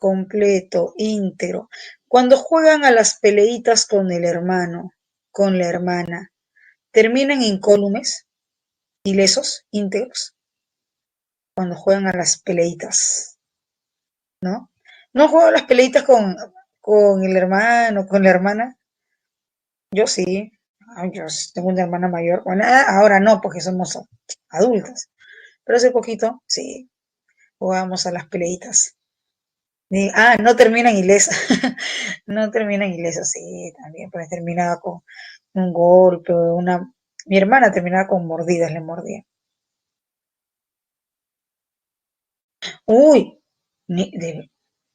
completo, íntegro. Cuando juegan a las peleitas con el hermano, con la hermana, terminan incólumes, ilesos, íntegros, cuando juegan a las peleitas, ¿no? No juego a las peleitas con el hermano, con la hermana. Yo sí. Ay, yo tengo una hermana mayor. Bueno, ahora no, porque somos adultas. Pero hace poquito, sí, jugábamos a las peleitas. No terminan ilesas. No terminan ilesas, sí, también, pues terminaba con un golpe, mi hermana terminaba con mordidas, le mordía. Uy, ni- de-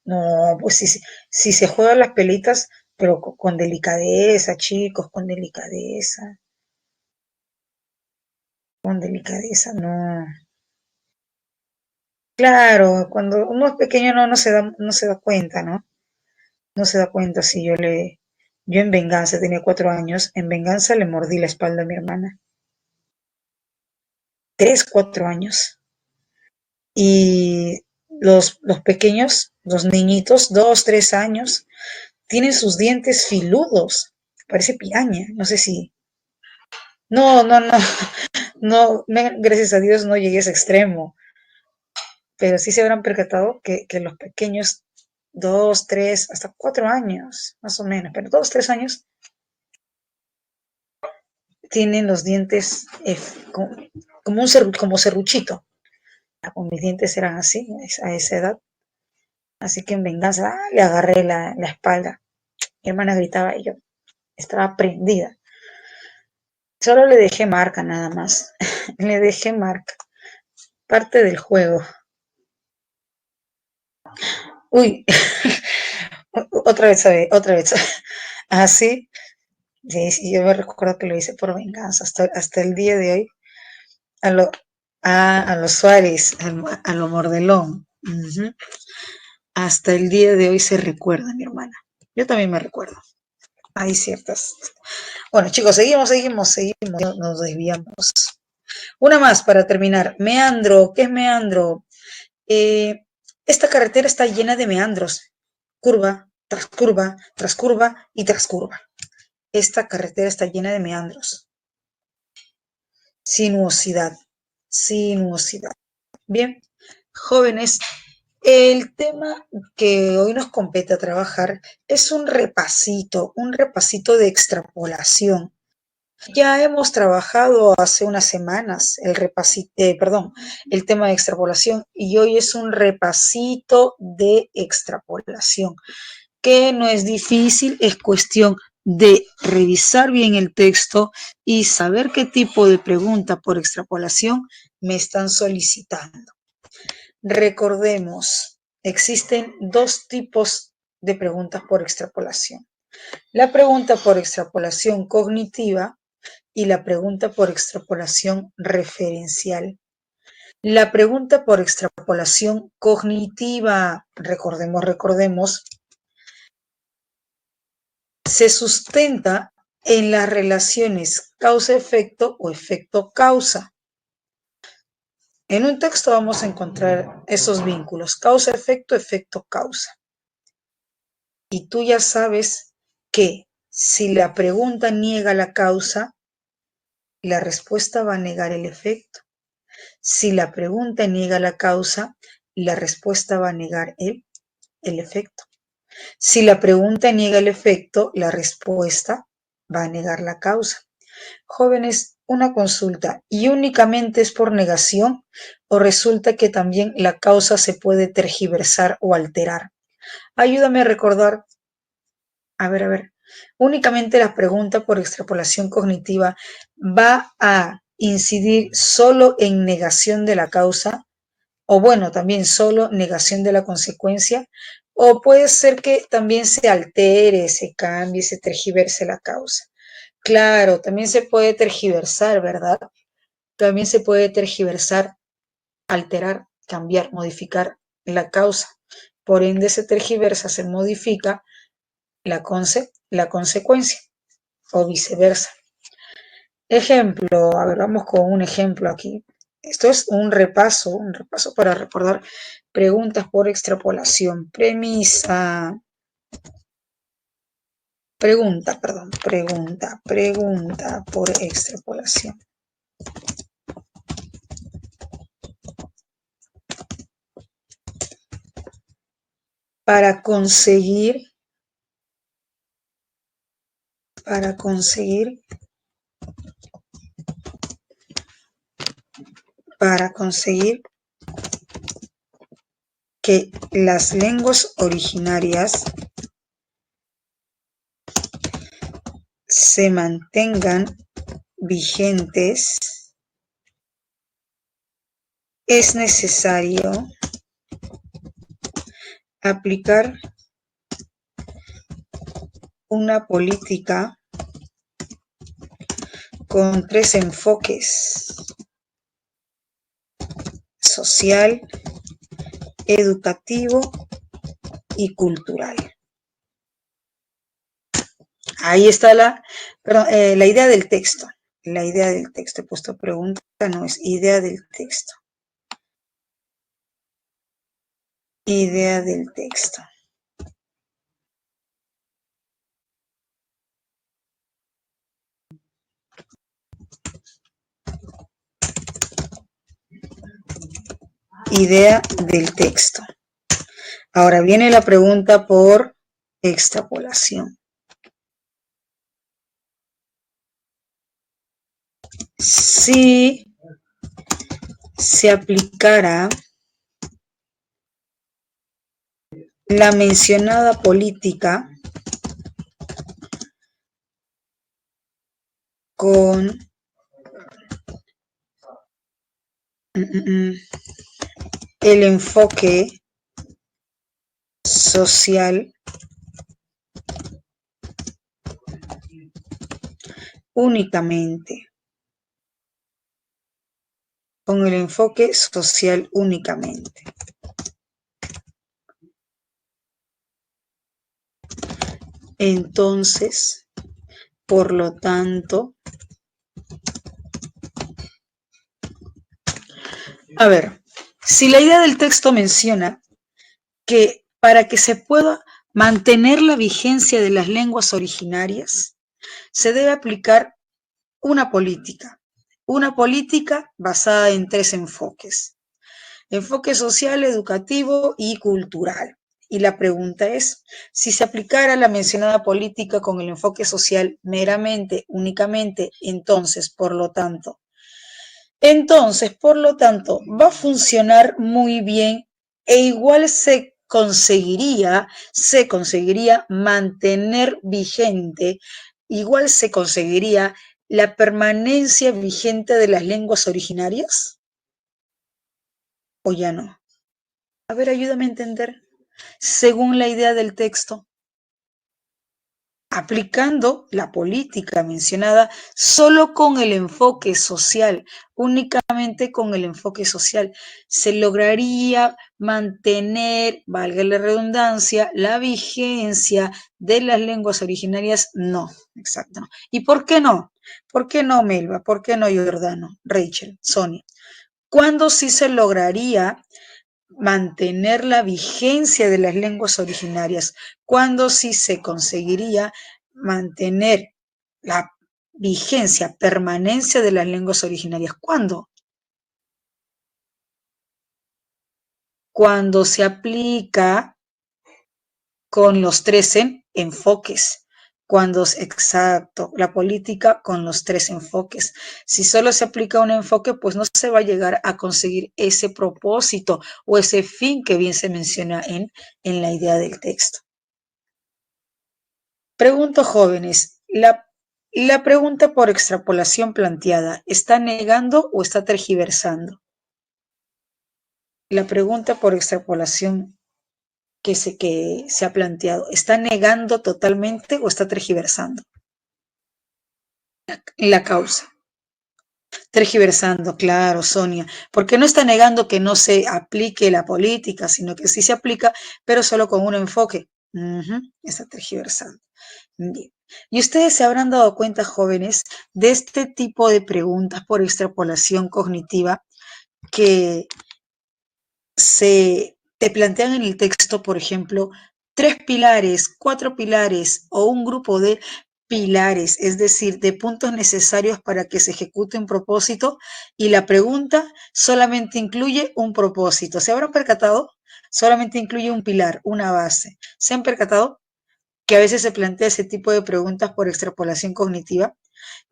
no, pues si se juegan las pelitas, pero con delicadeza, chicos, con delicadeza, no. Claro, cuando uno es pequeño no se da cuenta, ¿no? No se da cuenta si yo en venganza tenía 4 años, en venganza le mordí la espalda a mi hermana. 3, 4 años. Y los pequeños, los niñitos, 2, 3 años, tienen sus dientes filudos. Parece piraña. No sé si. No, no, no. No, gracias a Dios no llegué a ese extremo. Pero sí se habrán percatado que los pequeños, 2, 3, hasta 4 años, más o menos, pero 2, 3 años, tienen los dientes como serruchito. Con mis dientes eran así, a esa edad. Así que en venganza, le agarré la espalda. Mi hermana gritaba y yo estaba prendida. Solo le dejé marca nada más. Le dejé marca. Parte del juego. Uy, otra vez, ¿sabe? Otra vez. Así, sí, sí, yo me recuerdo que lo hice por venganza. Hasta el día de hoy, a lo, a los Suárez, a lo Mordelón. Ujú. Hasta el día de hoy se recuerda, mi hermana. Yo también me recuerdo. Hay ciertas. Bueno, chicos, seguimos, nos desviamos. Una más para terminar. Meandro, ¿qué es meandro? Eh, Esta carretera está llena de meandros, curva tras curva, tras curva y tras curva. Esta carretera está llena de meandros. Sinuosidad, sinuosidad. Bien, jóvenes, el tema que hoy nos compete a trabajar es un repasito de extrapolación. Ya hemos trabajado hace unas semanas el tema de extrapolación y hoy es un repasito de extrapolación, que no es difícil, es cuestión de revisar bien el texto y saber qué tipo de pregunta por extrapolación me están solicitando. Recordemos, existen dos tipos de preguntas por extrapolación. La pregunta por extrapolación cognitiva y la pregunta por extrapolación referencial. La pregunta por extrapolación cognitiva, recordemos, se sustenta en las relaciones causa-efecto o efecto-causa. En un texto vamos a encontrar esos vínculos, causa-efecto, efecto-causa. Y tú ya sabes que si la pregunta niega la causa, la respuesta va a negar el efecto. Si la pregunta niega la causa, la respuesta va a negar el efecto. Si la pregunta niega el efecto, la respuesta va a negar la causa. Jóvenes, una consulta, ¿y únicamente es por negación o resulta que también la causa se puede tergiversar o alterar? Ayúdame a recordar. A ver. Únicamente la pregunta por extrapolación cognitiva va a incidir solo en negación de la causa, o bueno, también solo negación de la consecuencia, o puede ser que también se altere, se cambie, se tergiverse la causa. Claro, también se puede tergiversar, ¿verdad? También se puede tergiversar, alterar, cambiar, modificar la causa. Por ende, se tergiversa, se modifica la consecuencia o viceversa. Ejemplo, a ver, vamos con un ejemplo aquí. Esto es un repaso para recordar preguntas por extrapolación. Pregunta por extrapolación. Para conseguir que las lenguas originarias se mantengan vigentes, es necesario aplicar una política con 3 enfoques: social, educativo y cultural. Ahí está la idea del texto. La idea del texto. He puesto pregunta, no es idea del texto. Idea del texto. Idea del texto. Ahora viene la pregunta por extrapolación. Si se aplicara la mencionada política con el enfoque social únicamente. Con el enfoque social únicamente. Entonces, por lo tanto, a ver, si la idea del texto menciona que para que se pueda mantener la vigencia de las lenguas originarias, se debe aplicar una política basada en 3 enfoques: enfoque social, educativo y cultural. Y la pregunta es, si se aplicara la mencionada política con el enfoque social meramente, únicamente, entonces, por lo tanto, va a funcionar muy bien e igual se conseguiría mantener vigente, igual se conseguiría la permanencia vigente de las lenguas originarias, ¿o ya no? A ver, ayúdame a entender. Según la idea del texto, aplicando la política mencionada solo con el enfoque social, únicamente con el enfoque social, se lograría mantener, valga la redundancia, la vigencia de las lenguas originarias. No, exacto. No. ¿Y por qué no? ¿Por qué no, Melba? ¿Por qué no, Jordano, Rachel, Sonia? ¿Cuándo sí se lograría mantener la vigencia de las lenguas originarias? ¿Cuándo sí se conseguiría mantener la vigencia, permanencia de las lenguas originarias? ¿Cuándo? Cuando se aplica con los 3 enfoques. Exacto, la política con los 3 enfoques. Si solo se aplica un enfoque, pues no se va a llegar a conseguir ese propósito o ese fin que bien se menciona en la idea del texto. Pregunto, jóvenes, la pregunta por extrapolación planteada, ¿está negando o está tergiversando? La pregunta por extrapolación que se ha planteado, ¿está negando totalmente o está tergiversando la causa? Tergiversando, claro, Sonia, porque no está negando que no se aplique la política, sino que sí se aplica, pero solo con un enfoque. Está tergiversando. Bien. Y ustedes se habrán dado cuenta, jóvenes, de este tipo de preguntas por extrapolación cognitiva que te plantean en el texto, por ejemplo, 3 pilares, 4 pilares o un grupo de pilares, es decir, de puntos necesarios para que se ejecute un propósito, y la pregunta solamente incluye un propósito. ¿Se habrán percatado? Solamente incluye un pilar, una base. ¿Se han percatado que a veces se plantea ese tipo de preguntas por extrapolación cognitiva?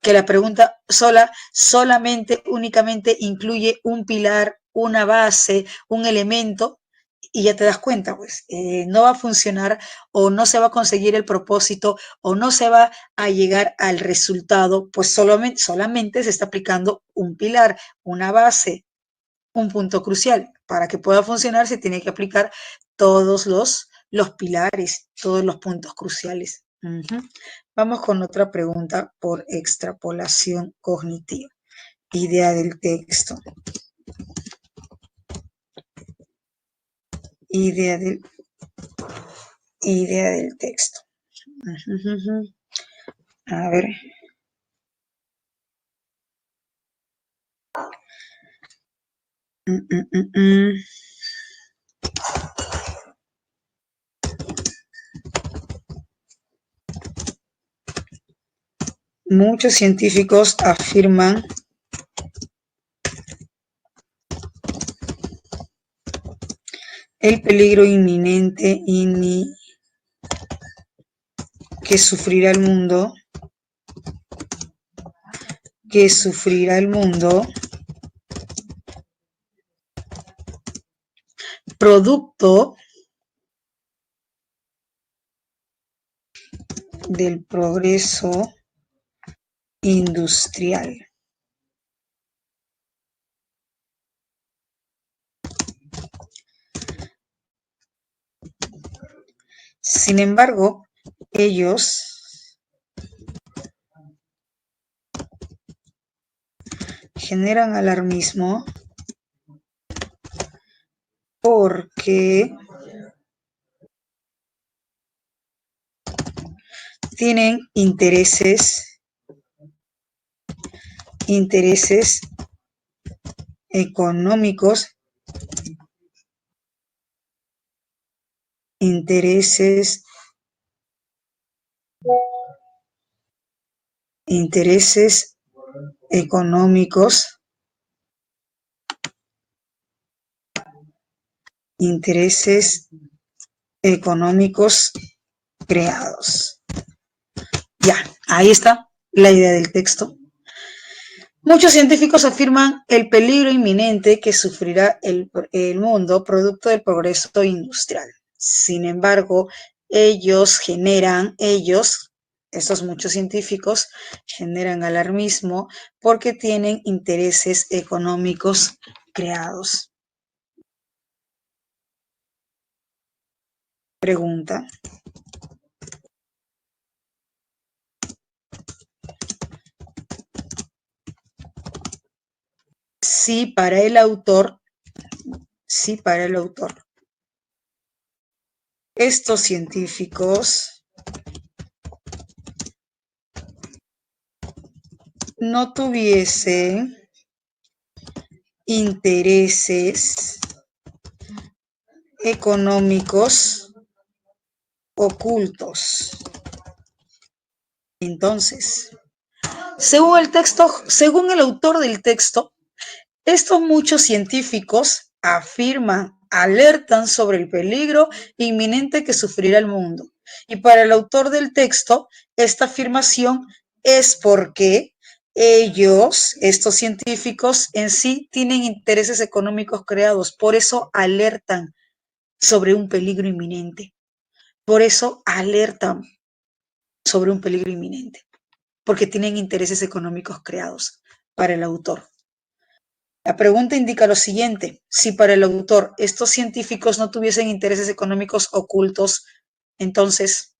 Que la pregunta solamente, únicamente incluye un pilar, una base, un elemento, y ya te das cuenta, pues, no va a funcionar, o no se va a conseguir el propósito, o no se va a llegar al resultado, pues solamente se está aplicando un pilar, una base, un punto crucial. Para que pueda funcionar se tiene que aplicar todos los pilares, todos los puntos cruciales. Vamos con otra pregunta por extrapolación cognitiva. Idea del texto. Idea del texto. A ver. Muchos científicos afirman el peligro inminente que sufrirá el mundo, producto del progreso industrial. Sin embargo, ellos generan alarmismo porque tienen intereses económicos, intereses económicos, creados. Ya, ahí está la idea del texto. Muchos científicos afirman el peligro inminente que sufrirá el mundo producto del progreso industrial. Sin embargo, estos muchos científicos, generan alarmismo porque tienen intereses económicos creados. Pregunta. Si para el autor, estos científicos no tuviesen intereses económicos ocultos. Entonces, según el autor del texto, estos muchos científicos alertan sobre el peligro inminente que sufrirá el mundo. Y para el autor del texto, esta afirmación es porque estos científicos en sí, tienen intereses económicos creados. Por eso alertan sobre un peligro inminente. Porque tienen intereses económicos creados para el autor. La pregunta indica lo siguiente: si para el autor estos científicos no tuviesen intereses económicos ocultos, entonces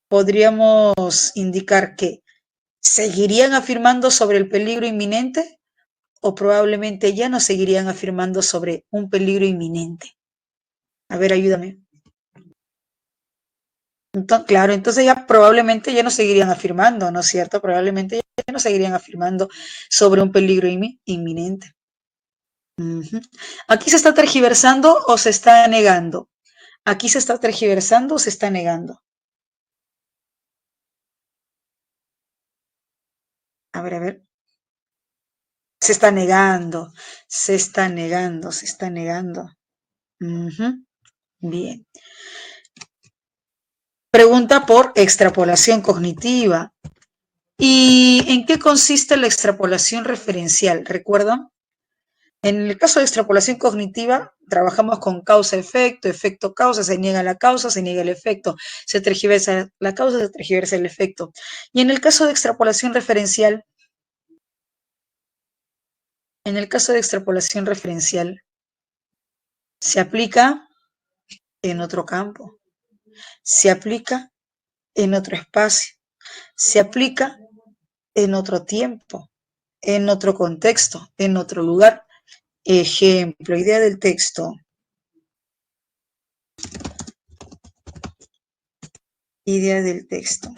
podríamos indicar que seguirían afirmando sobre el peligro inminente, o probablemente ya no seguirían afirmando sobre un peligro inminente. A ver, ayúdame. Claro, entonces ya probablemente ya no seguirían afirmando, ¿no es cierto? Probablemente ya no seguirían afirmando sobre un peligro inminente. ¿Aquí se está tergiversando o se está negando? ¿Aquí se está tergiversando o se está negando? A ver, a ver. Se está negando, se está negando, se está negando. Bien. Pregunta por extrapolación cognitiva. ¿Y en qué consiste la extrapolación referencial? ¿Recuerdan? En el caso de extrapolación cognitiva, trabajamos con causa-efecto, efecto-causa, se niega la causa, se niega el efecto, se tergiversa la causa, se tergiversa el efecto. Y en el caso de extrapolación referencial, se aplica en otro campo, se aplica en otro espacio, se aplica en otro tiempo, en otro contexto, en otro lugar. Ejemplo, idea del texto. Idea del texto.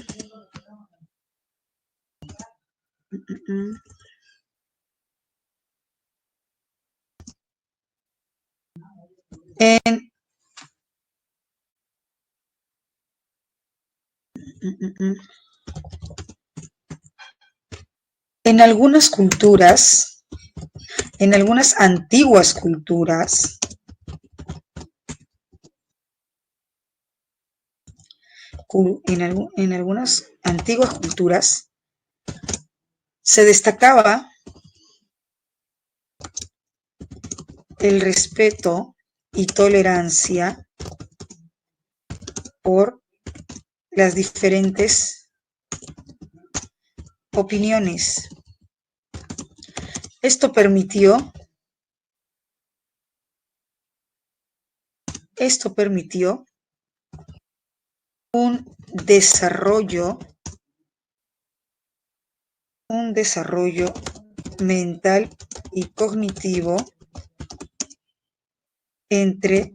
En algunas culturas, en algunas antiguas culturas, en algunas antiguas culturas se destacaba el respeto y tolerancia por las diferentes opiniones. Esto permitió un desarrollo mental y cognitivo entre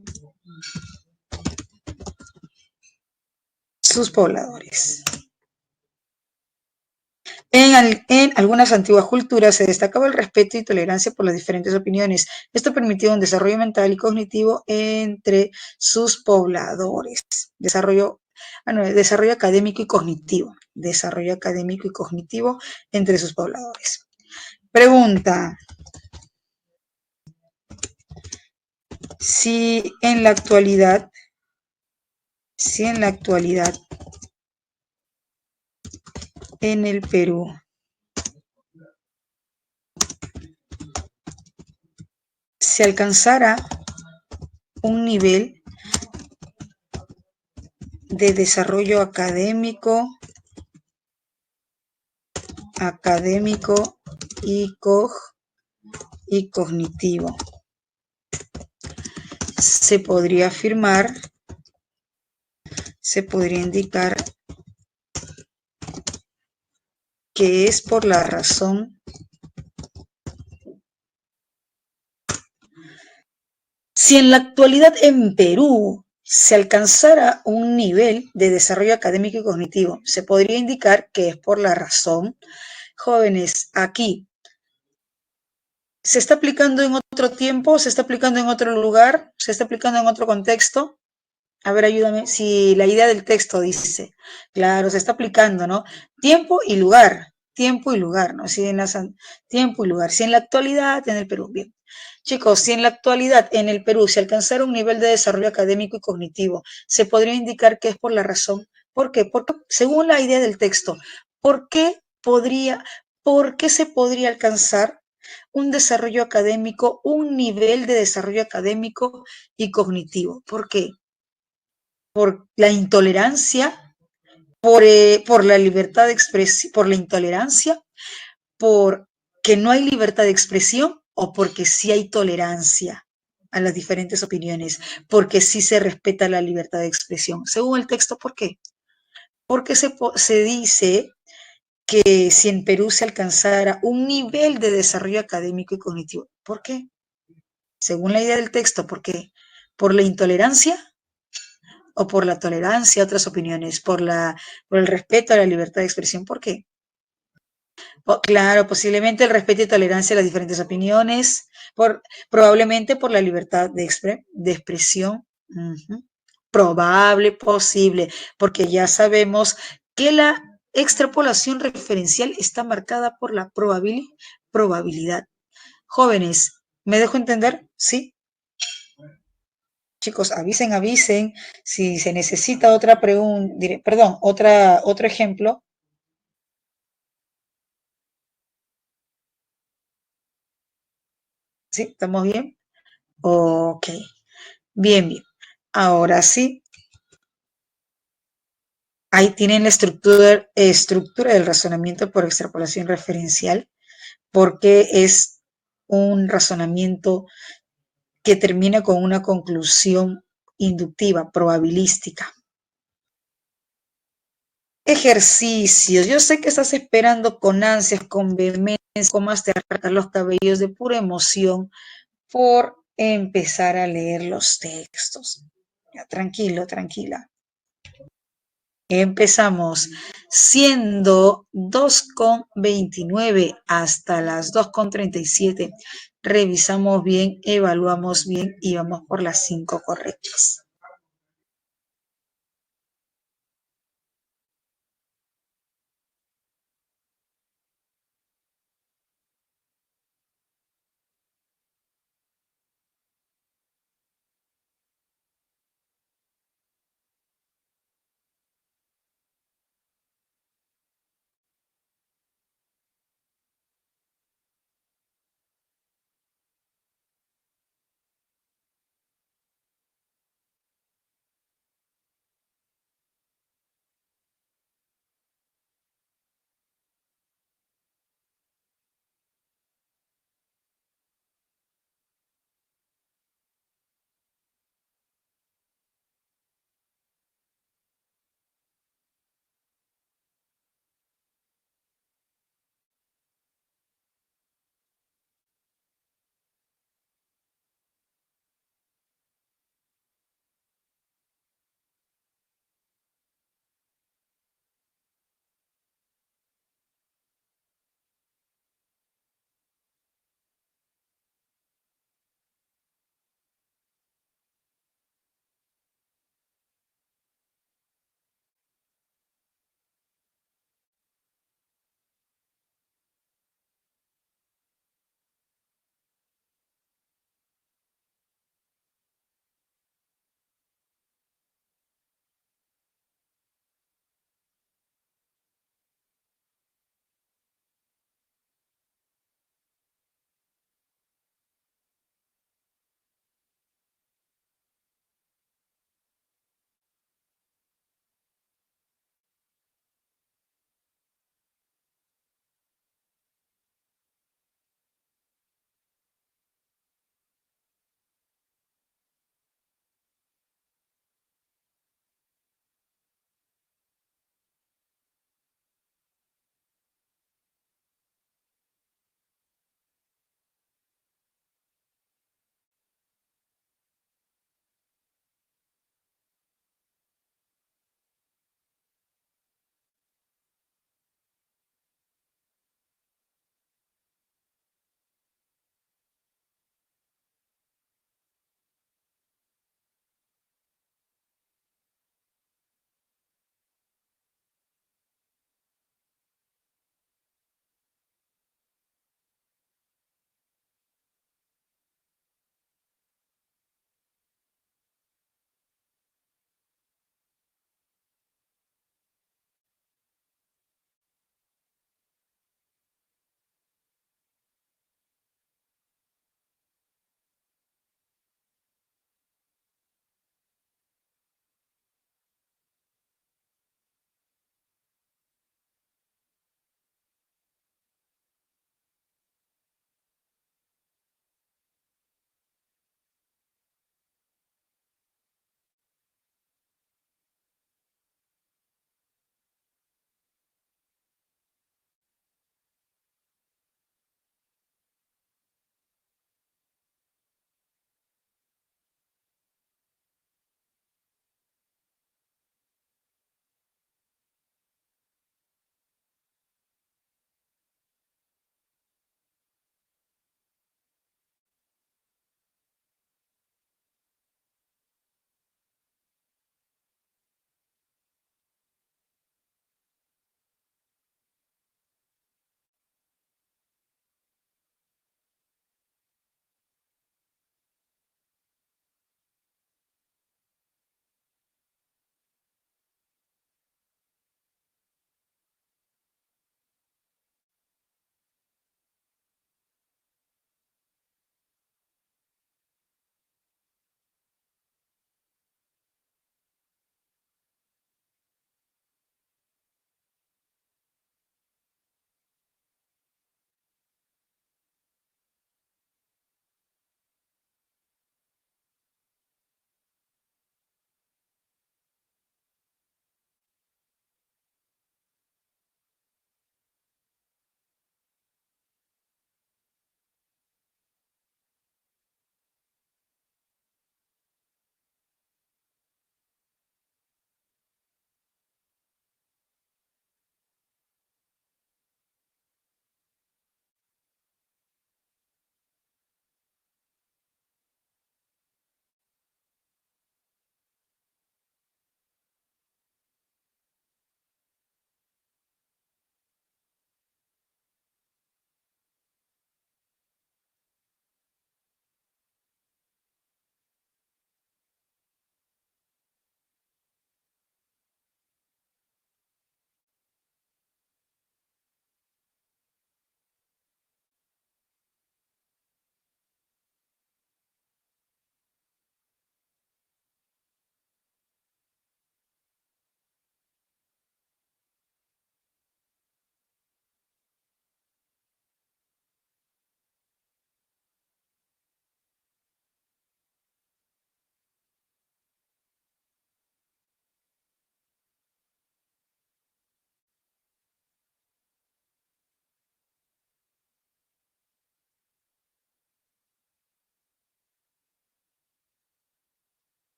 sus pobladores. En algunas antiguas culturas se destacaba el respeto y tolerancia por las diferentes opiniones. Esto permitió un desarrollo mental y cognitivo entre sus pobladores. Desarrollo académico y cognitivo. Desarrollo académico y cognitivo entre sus pobladores. Pregunta. Si en la actualidad en el Perú se alcanzara un nivel de desarrollo académico y cognitivo, se podría afirmar, se podría indicar que es por la razón si en la actualidad en Perú se alcanzara un nivel de desarrollo académico y cognitivo, se podría indicar que es por la razón, jóvenes, aquí se está aplicando en otro tiempo, se está aplicando en otro lugar, se está aplicando en otro contexto. A ver, ayúdame, si la idea del texto dice, claro, se está aplicando, ¿no? Tiempo y lugar, ¿no? Si en tiempo y lugar. Si en la actualidad en el Perú, bien. Chicos, si en la actualidad en el Perú se alcanzara un nivel de desarrollo académico y cognitivo, se podría indicar que es por la razón. ¿Por qué? Porque según la idea del texto, ¿por qué se podría alcanzar un desarrollo académico, un nivel de desarrollo académico y cognitivo? ¿Por qué? Por la intolerancia, por la libertad de expresión, por la intolerancia, por que no hay libertad de expresión o porque sí hay tolerancia a las diferentes opiniones, porque sí se respeta la libertad de expresión. Según el texto, ¿por qué? Porque se dice que si en Perú se alcanzara un nivel de desarrollo académico y cognitivo, ¿por qué? Según la idea del texto, ¿por qué? ¿Por la intolerancia o por la tolerancia a otras opiniones? ¿Por el respeto a la libertad de expresión? ¿Por qué? Claro, posiblemente el respeto y tolerancia a las diferentes opiniones, probablemente por la libertad de expresión. Ujú. Probable, posible, porque ya sabemos que la extrapolación referencial está marcada por la probabilidad. Jóvenes, ¿me dejo entender? Sí. Chicos, avisen si se necesita otra pregunta, perdón, otro ejemplo. ¿Sí? ¿Estamos bien? Ok, bien, bien. Ahora sí, ahí tienen la estructura del razonamiento por extrapolación referencial, porque es un razonamiento que termina con una conclusión inductiva, probabilística. Ejercicios. Yo sé que estás esperando con ansias, con vehemencia, con más te arrancan los cabellos de pura emoción por empezar a leer los textos. Ya, tranquilo, tranquila. Empezamos siendo 2:29 hasta las 2:37. Revisamos bien, evaluamos bien y vamos por las 5 correctas.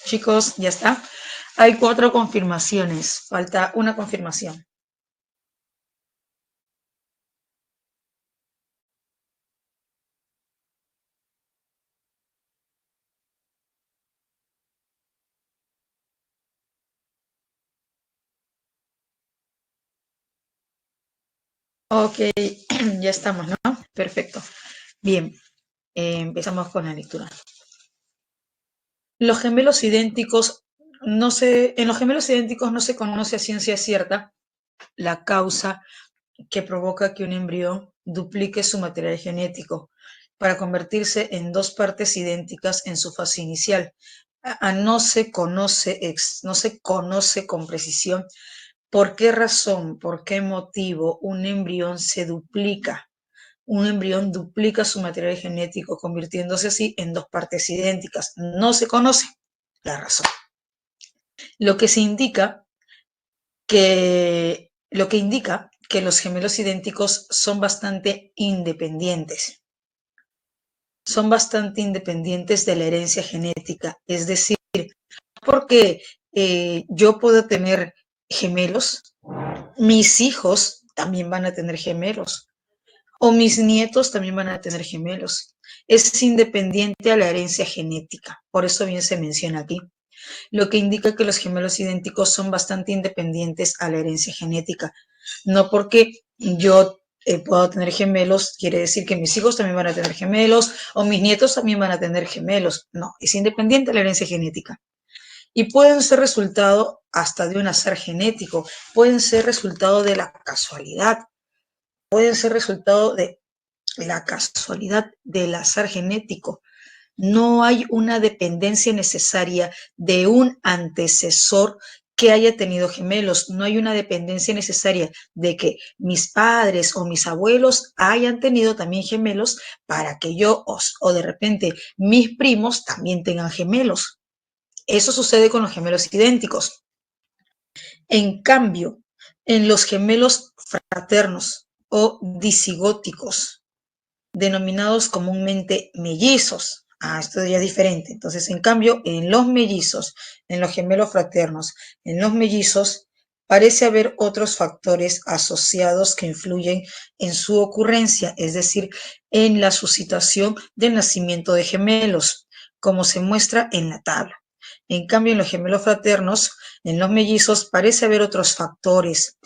Chicos, ya está. Hay 4 confirmaciones. Falta una confirmación. Ok, ya estamos, ¿no? Perfecto. Bien, empezamos con la lectura. Los gemelos idénticos, en los gemelos idénticos no se conoce a ciencia cierta la causa que provoca que un embrión duplique su material genético para convertirse en 2 partes idénticas en su fase inicial. No se conoce con precisión por qué razón, por qué motivo un embrión se duplica. Un embrión duplica su material genético, convirtiéndose así en 2 partes idénticas. No se conoce la razón. Lo que indica que los gemelos idénticos son bastante independientes. Son bastante independientes de la herencia genética. Es decir, porque yo puedo tener gemelos, mis hijos también van a tener gemelos, o mis nietos también van a tener gemelos. Es independiente a la herencia genética. Por eso bien se menciona aquí. Lo que indica que los gemelos idénticos son bastante independientes a la herencia genética. No porque yo puedo tener gemelos, quiere decir que mis hijos también van a tener gemelos o mis nietos también van a tener gemelos. No, es independiente a la herencia genética. Y pueden ser resultado hasta de un azar genético, pueden ser resultado de la casualidad, pueden ser resultado de la casualidad del azar genético. No hay una dependencia necesaria de un antecesor que haya tenido gemelos. No hay una dependencia necesaria de que mis padres o mis abuelos hayan tenido también gemelos para que yo o de repente mis primos también tengan gemelos. Eso sucede con los gemelos idénticos. En cambio, en los gemelos fraternos o disigóticos, denominados comúnmente mellizos. Esto ya es diferente. Entonces, en cambio, en los mellizos, en los gemelos fraternos, en los mellizos, parece haber otros factores asociados que influyen en su ocurrencia, es decir, en la suscitación del nacimiento de gemelos, como se muestra en la tabla. En cambio, en los gemelos fraternos, en los mellizos, parece haber otros factores.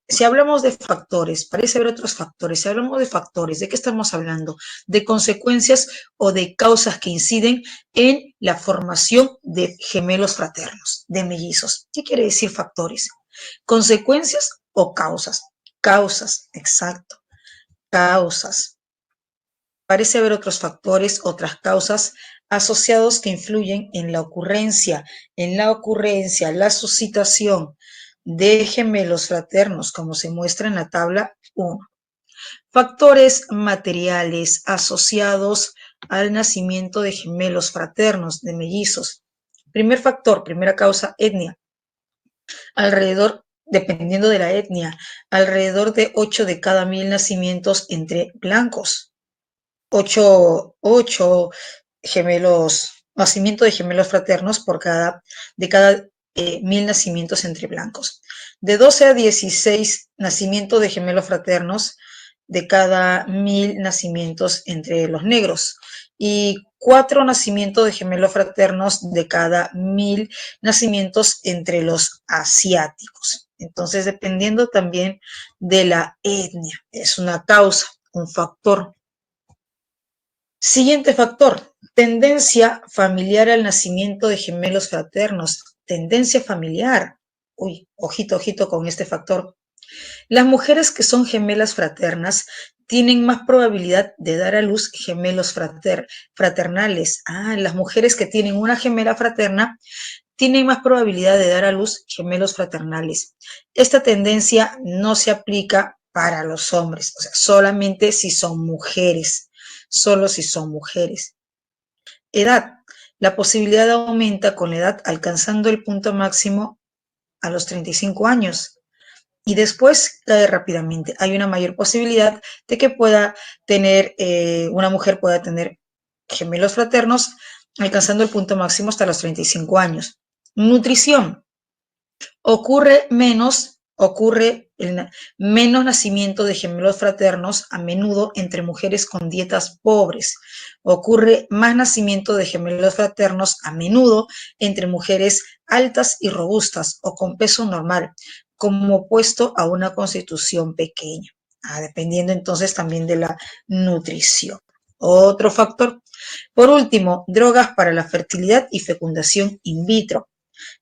Si hablamos de factores, parece haber otros factores. Si hablamos de factores, ¿de qué estamos hablando? De consecuencias o de causas que inciden en la formación de gemelos fraternos, de mellizos. ¿Qué quiere decir factores? ¿Consecuencias o causas? Causas, exacto. Causas. Parece haber otros factores, otras causas asociados que influyen en la ocurrencia, la suscitación de gemelos fraternos, como se muestra en la tabla 1. Factores materiales asociados al nacimiento de gemelos fraternos, de mellizos. Primer factor, primera causa, etnia. Dependiendo de la etnia, alrededor de 8 de cada 1000 nacimientos entre blancos. 8 nacimiento de gemelos fraternos de cada 1000 nacimientos entre blancos. De 12 a 16 nacimientos de gemelos fraternos de cada 1000 nacimientos entre los negros y 4 nacimientos de gemelos fraternos de cada 1000 nacimientos entre los asiáticos. Entonces, dependiendo también de la etnia, es una causa, un factor. Siguiente factor, tendencia familiar al nacimiento de gemelos fraternos. Tendencia familiar. Uy, ojito, ojito con este factor. Las mujeres que son gemelas fraternas tienen más probabilidad de dar a luz gemelos fraternales. Las mujeres que tienen una gemela fraterna tienen más probabilidad de dar a luz gemelos fraternales. Esta tendencia no se aplica para los hombres, o sea, solamente si son mujeres. Solo si son mujeres. Edad. La posibilidad aumenta con la edad, alcanzando el punto máximo a los 35 años y después cae rápidamente. Hay una mayor posibilidad de que una mujer pueda tener gemelos fraternos alcanzando el punto máximo hasta los 35 años. Nutrición. Ocurre menos nacimiento de gemelos fraternos a menudo entre mujeres con dietas pobres. Ocurre más nacimiento de gemelos fraternos a menudo entre mujeres altas y robustas o con peso normal, como opuesto a una constitución pequeña. Dependiendo entonces también de la nutrición. Otro factor. Por último, drogas para la fertilidad y fecundación in vitro.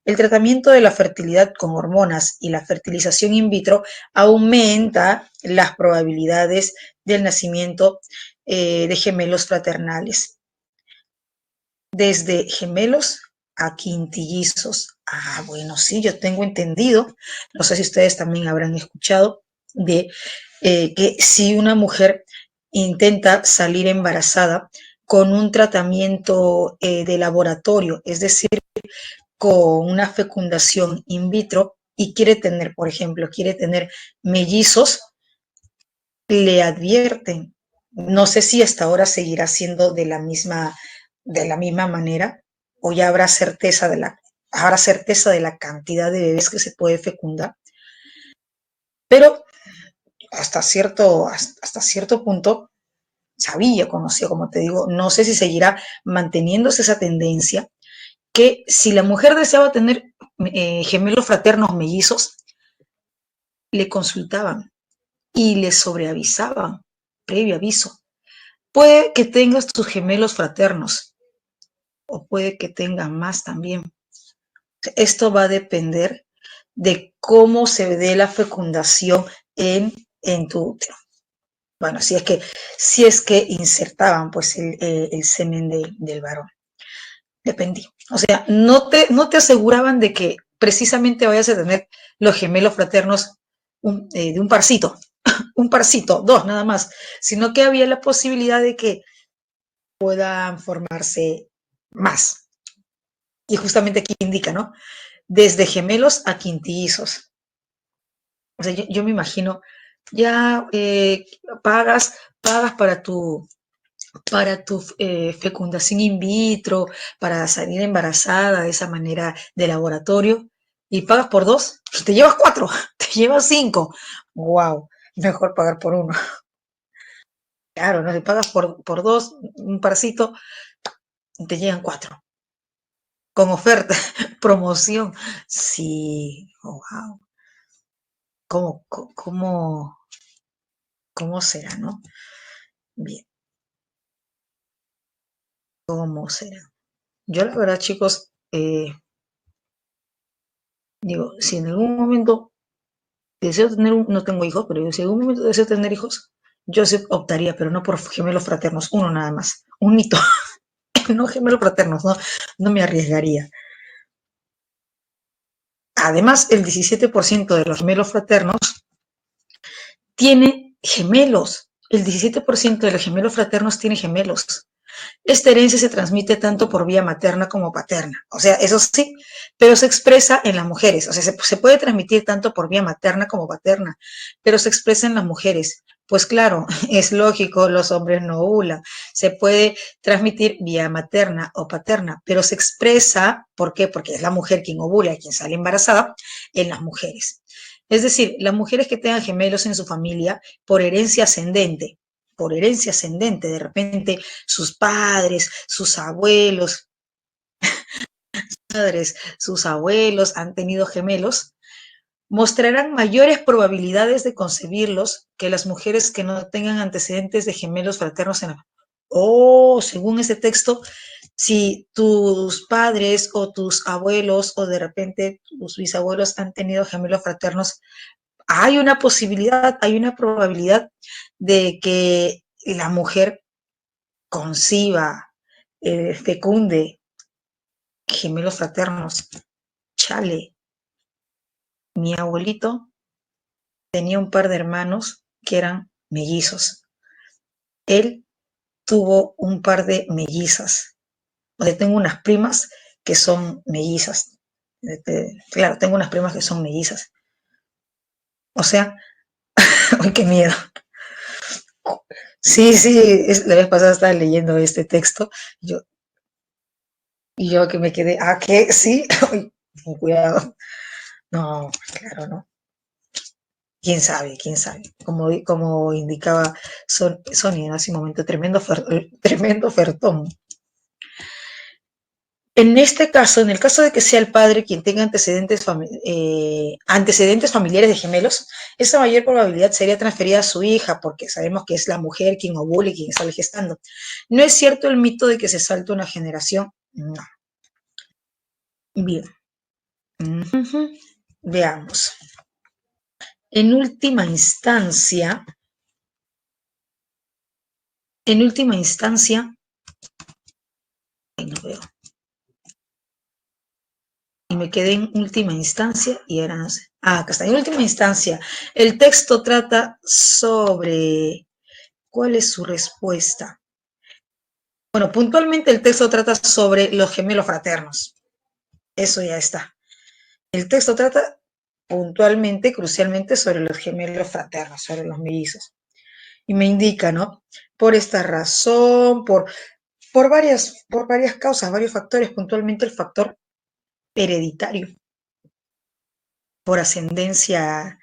El tratamiento de la fertilidad con hormonas y la fertilización in vitro aumenta las probabilidades del nacimiento de gemelos fraternales, desde gemelos a quintillizos. Bueno, sí, yo tengo entendido, no sé si ustedes también habrán escuchado, de que si una mujer intenta salir embarazada con un tratamiento de laboratorio, es decir, con una fecundación in vitro y quiere tener, por ejemplo, quiere tener mellizos, le advierten. No sé si hasta ahora seguirá siendo de la misma manera o ya habrá certeza de la cantidad de bebés que se puede fecundar. Pero hasta cierto punto sabía, conocía, como te digo, no sé si seguirá manteniéndose esa tendencia, que si la mujer deseaba tener gemelos fraternos mellizos, le consultaban y le sobreavisaban, previo aviso. Puede que tengas tus gemelos fraternos o puede que tengas más también. Esto va a depender de cómo se dé la fecundación en tu útero. Bueno, si es que insertaban pues el semen del varón. Dependía. O sea, no te aseguraban de que precisamente vayas a tener los gemelos fraternos de un parcito, dos nada más, sino que había la posibilidad de que puedan formarse más. Y justamente aquí indica, ¿no? Desde gemelos a quintillizos. O sea, yo me imagino, ya pagas para tu fecundación in vitro, para salir embarazada de esa manera de laboratorio, y pagas por 2, te llevas 4, te llevas 5. Wow, mejor pagar por 1. Claro, no, si pagas por 2, un parcito, te llegan 4. Con oferta, promoción. Sí, oh, wow. ¿Cómo, cómo, cómo será, no? Bien, ¿cómo será? Yo la verdad, chicos, digo, si en algún momento deseo tener no tengo hijos, pero si en algún momento deseo tener hijos, yo sí optaría, pero no por gemelos fraternos, uno nada más, un hito, no gemelos fraternos, no me arriesgaría. Además, el 17% de los gemelos fraternos tiene gemelos. El 17% de los gemelos fraternos tiene gemelos. Esta herencia se transmite tanto por vía materna como paterna. O sea, eso sí, pero se expresa en las mujeres. O sea, se puede transmitir tanto por vía materna como paterna, pero se expresa en las mujeres. Pues claro, es lógico, los hombres no ovulan. Se puede transmitir vía materna o paterna, pero se expresa, ¿por qué? Porque es la mujer quien ovula, quien sale embarazada, en las mujeres. Es decir, las mujeres que tengan gemelos en su familia por herencia ascendente, de repente sus padres, sus abuelos han tenido gemelos, mostrarán mayores probabilidades de concebirlos que las mujeres que no tengan antecedentes de gemelos fraternos en la... según ese texto, si tus padres o tus abuelos o de repente tus bisabuelos han tenido gemelos fraternos, hay una posibilidad, hay una probabilidad de que la mujer conciba, fecunde gemelos fraternos. Chale, mi abuelito tenía un par de hermanos que eran mellizos. Él tuvo un par de mellizas. O sea, tengo unas primas que son mellizas. Claro, tengo unas primas que son mellizas. O sea, ¡ay, qué miedo! Sí, la vez pasada estaba leyendo este texto. Yo, Y yo que me quedé, ¿qué? ¿Sí? Con cuidado. No, claro, no. ¿Quién sabe? ¿Quién sabe? Como indicaba Sonia en ese momento, tremendo ofertón. En este caso, en el caso de que sea el padre quien tenga antecedentes familiares de gemelos, esa mayor probabilidad sería transferida a su hija, porque sabemos que es la mujer quien ovula y quien sale gestando. ¿No es cierto el mito de que se salta una generación? No. Bien. Veamos. En última instancia, no veo. Y me quedé en última instancia y ahora no sé. Acá está. En última instancia, el texto trata sobre... ¿Cuál es su respuesta? Bueno, puntualmente el texto trata sobre los gemelos fraternos. Eso ya está. El texto trata puntualmente, crucialmente, sobre los gemelos fraternos, sobre los mellizos. Y me indica, ¿no? Por esta razón, por varias causas, varios factores, puntualmente el factor hereditario, por ascendencia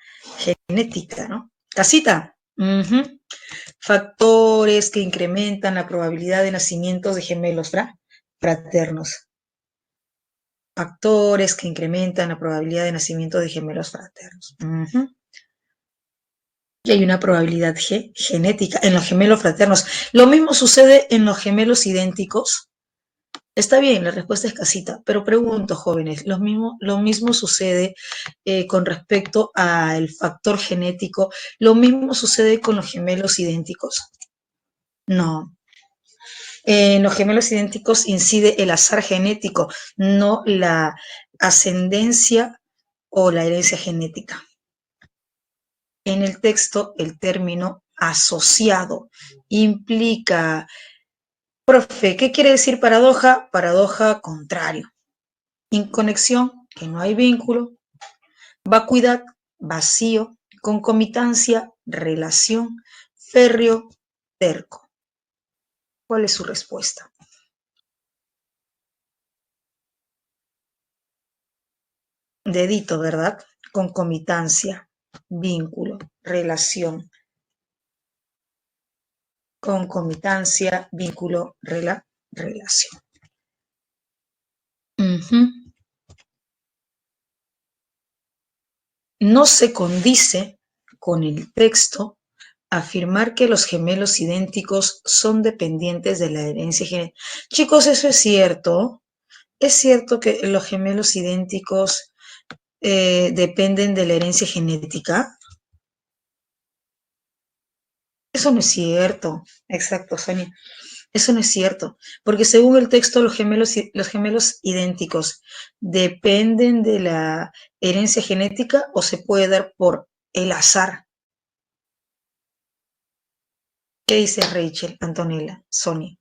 genética, ¿no? Casita. Factores que incrementan la probabilidad de nacimientos de gemelos fraternos. Factores que incrementan la probabilidad de nacimiento de gemelos fraternos. Y hay una probabilidad genética en los gemelos fraternos. Lo mismo sucede en los gemelos idénticos. Está bien, la respuesta es casita, pero pregunto, jóvenes, lo mismo sucede con respecto al factor genético, lo mismo sucede con los gemelos idénticos. No. En los gemelos idénticos incide el azar genético, no la ascendencia o la herencia genética. En el texto, el término asociado implica, profe, ¿qué quiere decir paradoja? Paradoja contrario. Inconexión, que no hay vínculo. Vacuidad, vacío. Concomitancia, relación. Férreo, terco. ¿Cuál es su respuesta? Dedito, ¿verdad? Concomitancia, vínculo, relación. Concomitancia, vínculo, relación. No se condice con el texto afirmar que los gemelos idénticos son dependientes de la herencia genética. Chicos, eso es cierto. Es cierto que los gemelos idénticos dependen de la herencia genética. Eso no es cierto. Exacto, Sonia. Eso no es cierto, porque según el texto los gemelos idénticos dependen de la herencia genética o se puede dar por el azar. ¿Qué dice Rachel, Antonella, Sonia?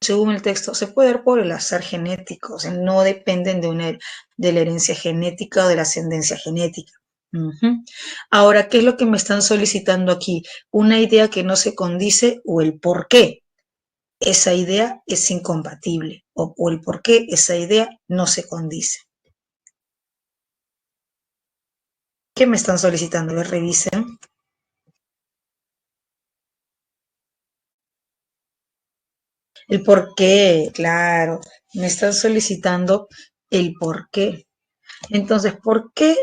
Según el texto, se puede dar por el azar genético, o sea, no dependen de la herencia genética o de la ascendencia genética. Ahora, ¿qué es lo que me están solicitando aquí? Una idea que no se condice o el por qué esa idea es incompatible o el por qué esa idea no se condice. ¿Qué me están solicitando? A ver, revisen. El por qué, claro, me están solicitando el por qué. Entonces, ¿por qué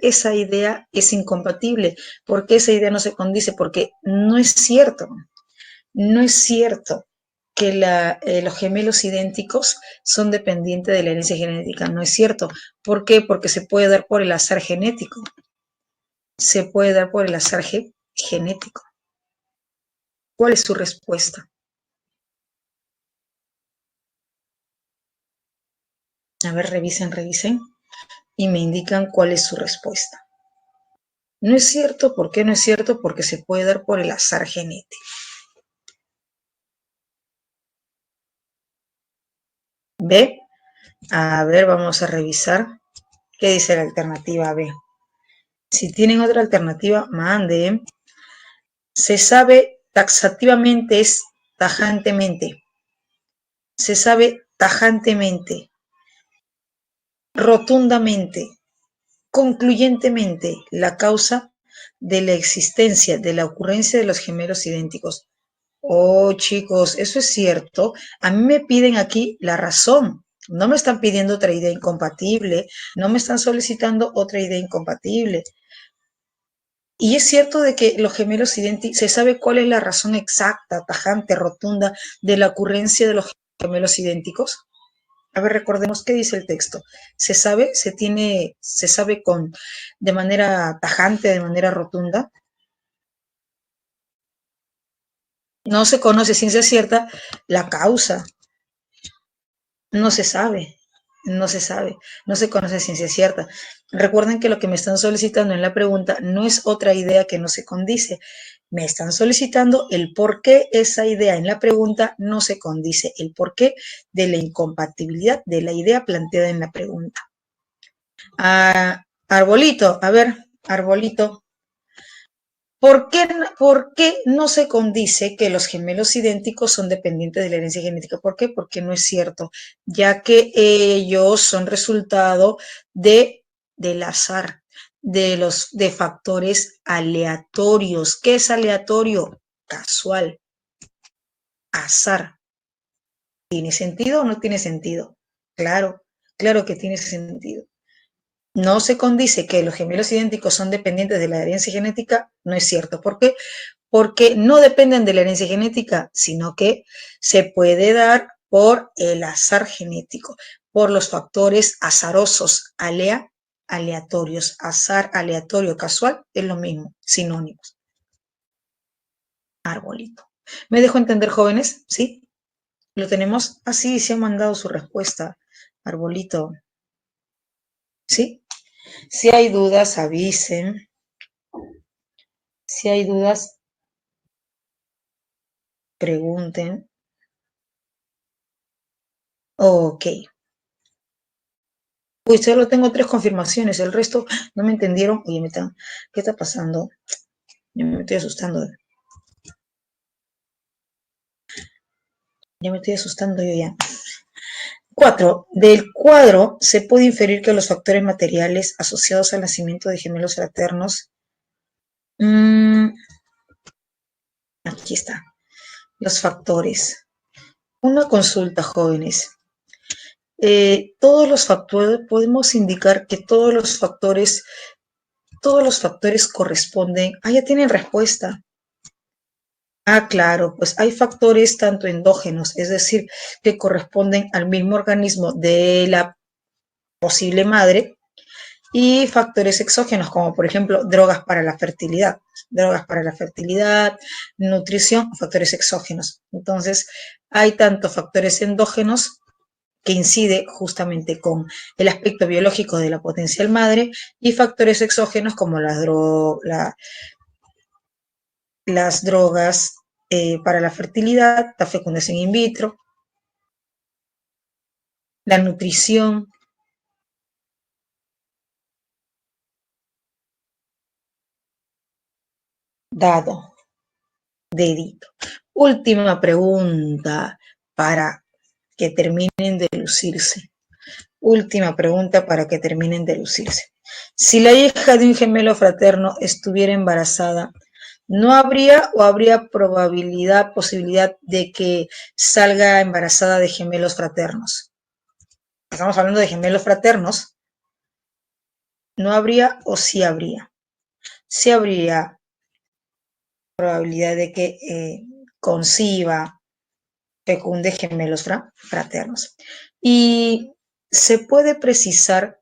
esa idea es incompatible? ¿Por qué esa idea no se condice? Porque no es cierto que los gemelos idénticos son dependientes de la herencia genética. No es cierto. ¿Por qué? Porque se puede dar por el azar genético. Se puede dar por el azar genético. ¿Cuál es su respuesta? A ver, revisen y me indican cuál es su respuesta. No es cierto. ¿Por qué no es cierto? Porque se puede dar por el azar genético. ¿Ve? A ver, vamos a revisar. ¿Qué dice la alternativa B? Si tienen otra alternativa, manden. Se sabe taxativamente, es tajantemente. se sabe tajantemente, rotundamente, concluyentemente la causa de la existencia, de la ocurrencia de los gemelos idénticos. Oh, chicos, eso es cierto. A mí me piden aquí la razón. No me están pidiendo otra idea incompatible, no me están solicitando otra idea incompatible. Y es cierto de que los gemelos idénticos, se sabe cuál es la razón exacta, tajante, rotunda de la ocurrencia de los gemelos idénticos. A ver, recordemos qué dice el texto. Se sabe, se sabe de manera tajante, de manera rotunda. No se conoce ciencia cierta la causa. No se sabe, no se sabe, no se conoce ciencia cierta. Recuerden que lo que me están solicitando en la pregunta no es otra idea que no se condice. Me están solicitando el por qué esa idea en la pregunta no se condice, el porqué de la incompatibilidad de la idea planteada en la pregunta. Arbolito, a ver, Arbolito. ¿Por qué no se condice que los gemelos idénticos son dependientes de la herencia genética? ¿Por qué? Porque no es cierto, ya que ellos son resultado del azar, de factores aleatorios. ¿Qué es aleatorio? Casual, azar. ¿Tiene sentido o no tiene sentido? Claro, claro que tiene sentido. No se condice que los gemelos idénticos son dependientes de la herencia genética, no es cierto. ¿Por qué? Porque no dependen de la herencia genética, sino que se puede dar por el azar genético, por los factores azarosos, aleatorios, azar, aleatorio, casual, es lo mismo, sinónimos. Arbolito. ¿Me dejo entender, jóvenes? ¿Sí? ¿Lo tenemos? Así se ha mandado su respuesta, Arbolito. ¿Sí? Si hay dudas, avisen. Si hay dudas, pregunten. Ok. Uy, solo tengo 3 confirmaciones, el resto no me entendieron. Oye, ¿qué está pasando? Ya me estoy asustando. Ya me estoy asustando yo ya. 4. Del cuadro se puede inferir que los factores materiales asociados al nacimiento de gemelos fraternos. Aquí está. Los factores. Una consulta, jóvenes. Todos los factores, podemos indicar que todos los factores corresponden. Ya tienen respuesta. Claro, pues hay factores tanto endógenos, es decir, que corresponden al mismo organismo de la posible madre, y factores exógenos, como por ejemplo drogas para la fertilidad, nutrición, factores exógenos. Entonces, hay tanto factores endógenos que incide justamente con el aspecto biológico de la potencial madre, y factores exógenos como las drogas para la fertilidad, la fecundación in vitro, la nutrición. Dado, dedito. Última pregunta para que terminen de lucirse. Última pregunta para que terminen de lucirse. Si la hija de un gemelo fraterno estuviera embarazada, ¿no habría o habría posibilidad de que salga embarazada de gemelos fraternos? Estamos hablando de gemelos fraternos. ¿No habría o sí habría? Sí habría probabilidad de que conciba, fecunde gemelos fraternos. Y se puede precisar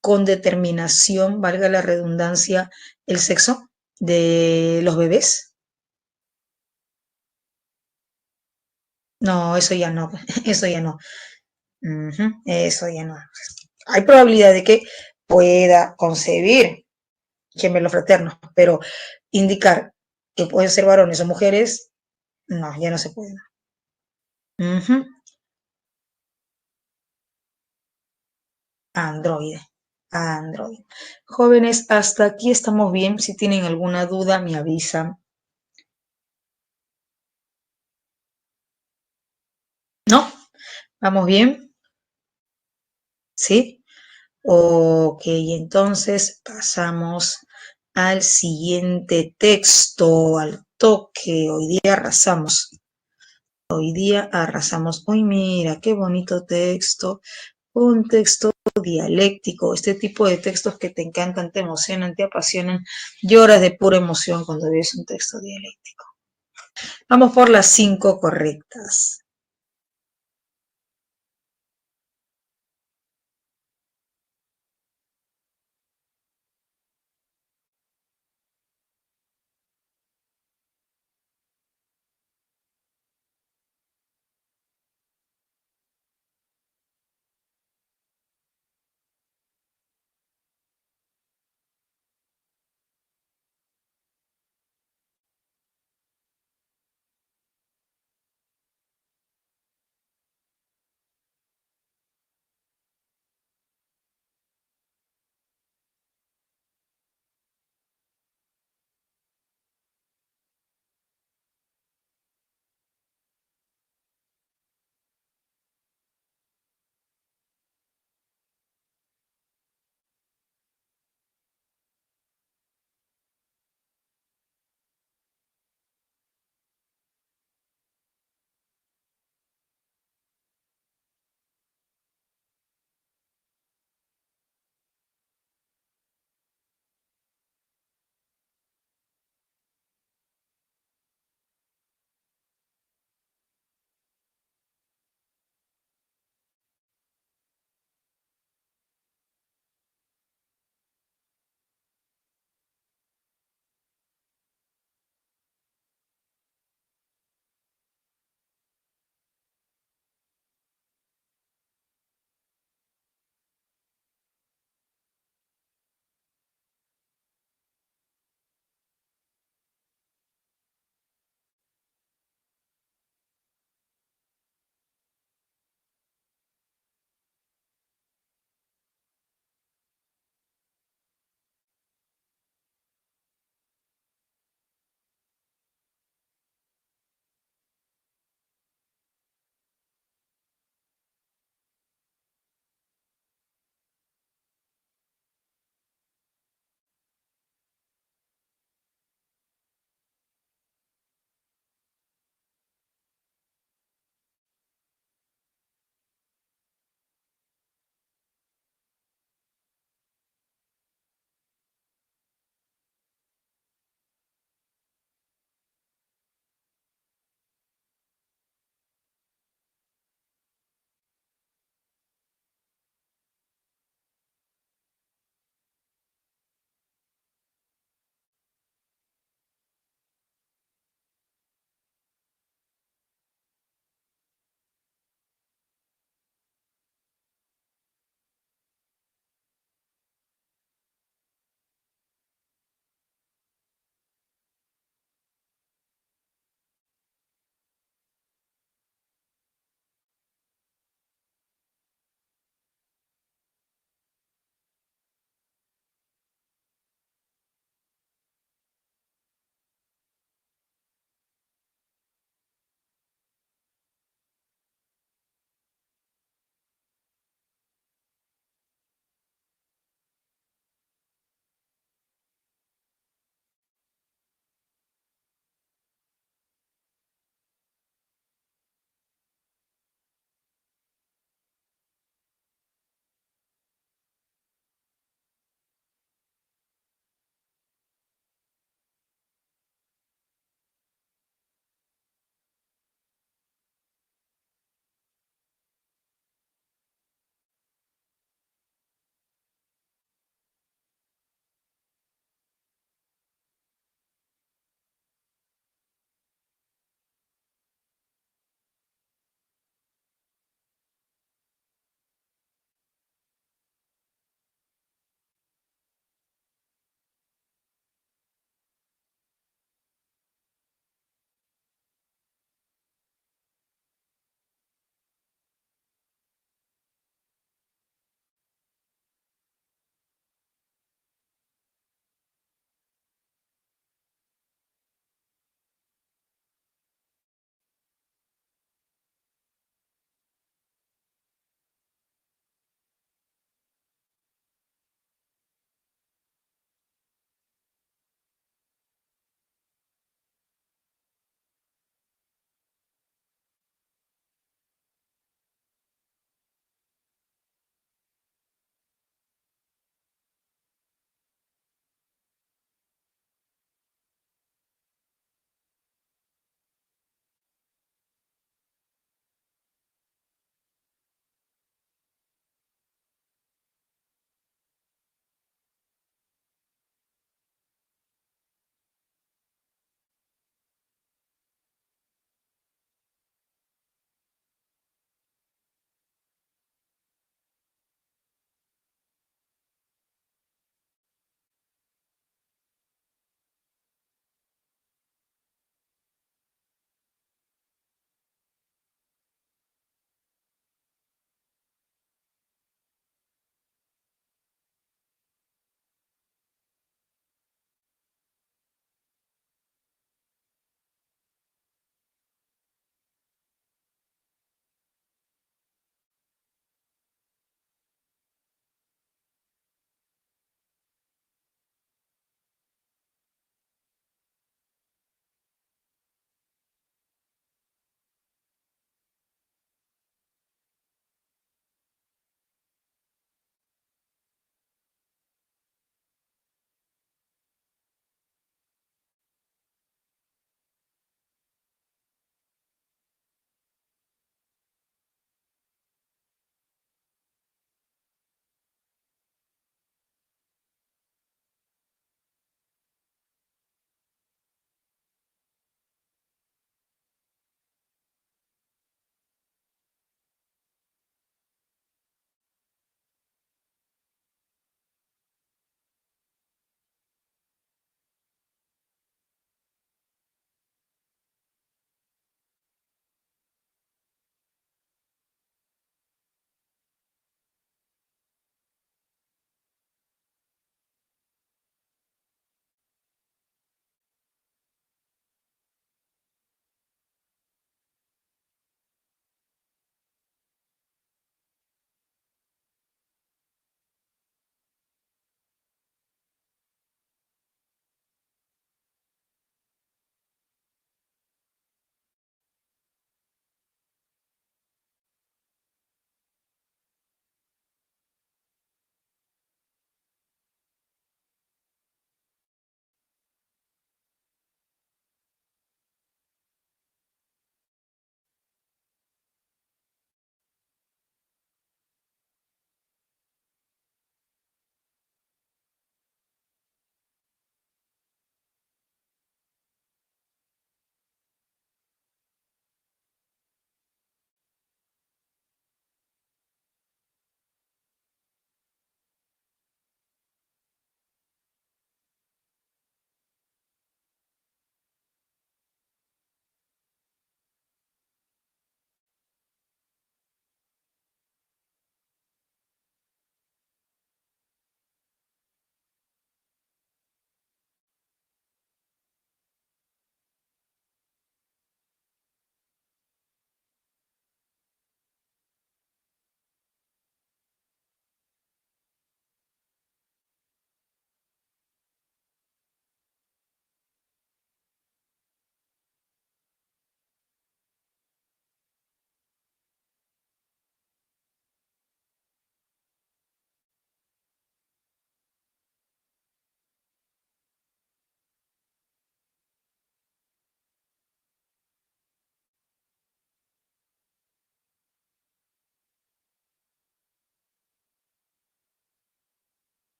con determinación, valga la redundancia, el sexo de los bebés. No, eso ya no, eso ya no. Eso ya no. Hay probabilidad de que pueda concebir gemelos fraternos, pero indicar que pueden ser varones o mujeres, no, ya no se puede. Androide. Jóvenes, hasta aquí estamos bien. Si tienen alguna duda, me avisan. ¿No? ¿Vamos bien? ¿Sí? Ok, entonces pasamos al siguiente texto, al toque. Hoy día arrasamos. Hoy día arrasamos. Uy, mira, qué bonito texto. Un texto dialéctico. Este tipo de textos que te encantan, te emocionan, te apasionan. Lloras de pura emoción cuando ves un texto dialéctico. Vamos por las 5 correctas.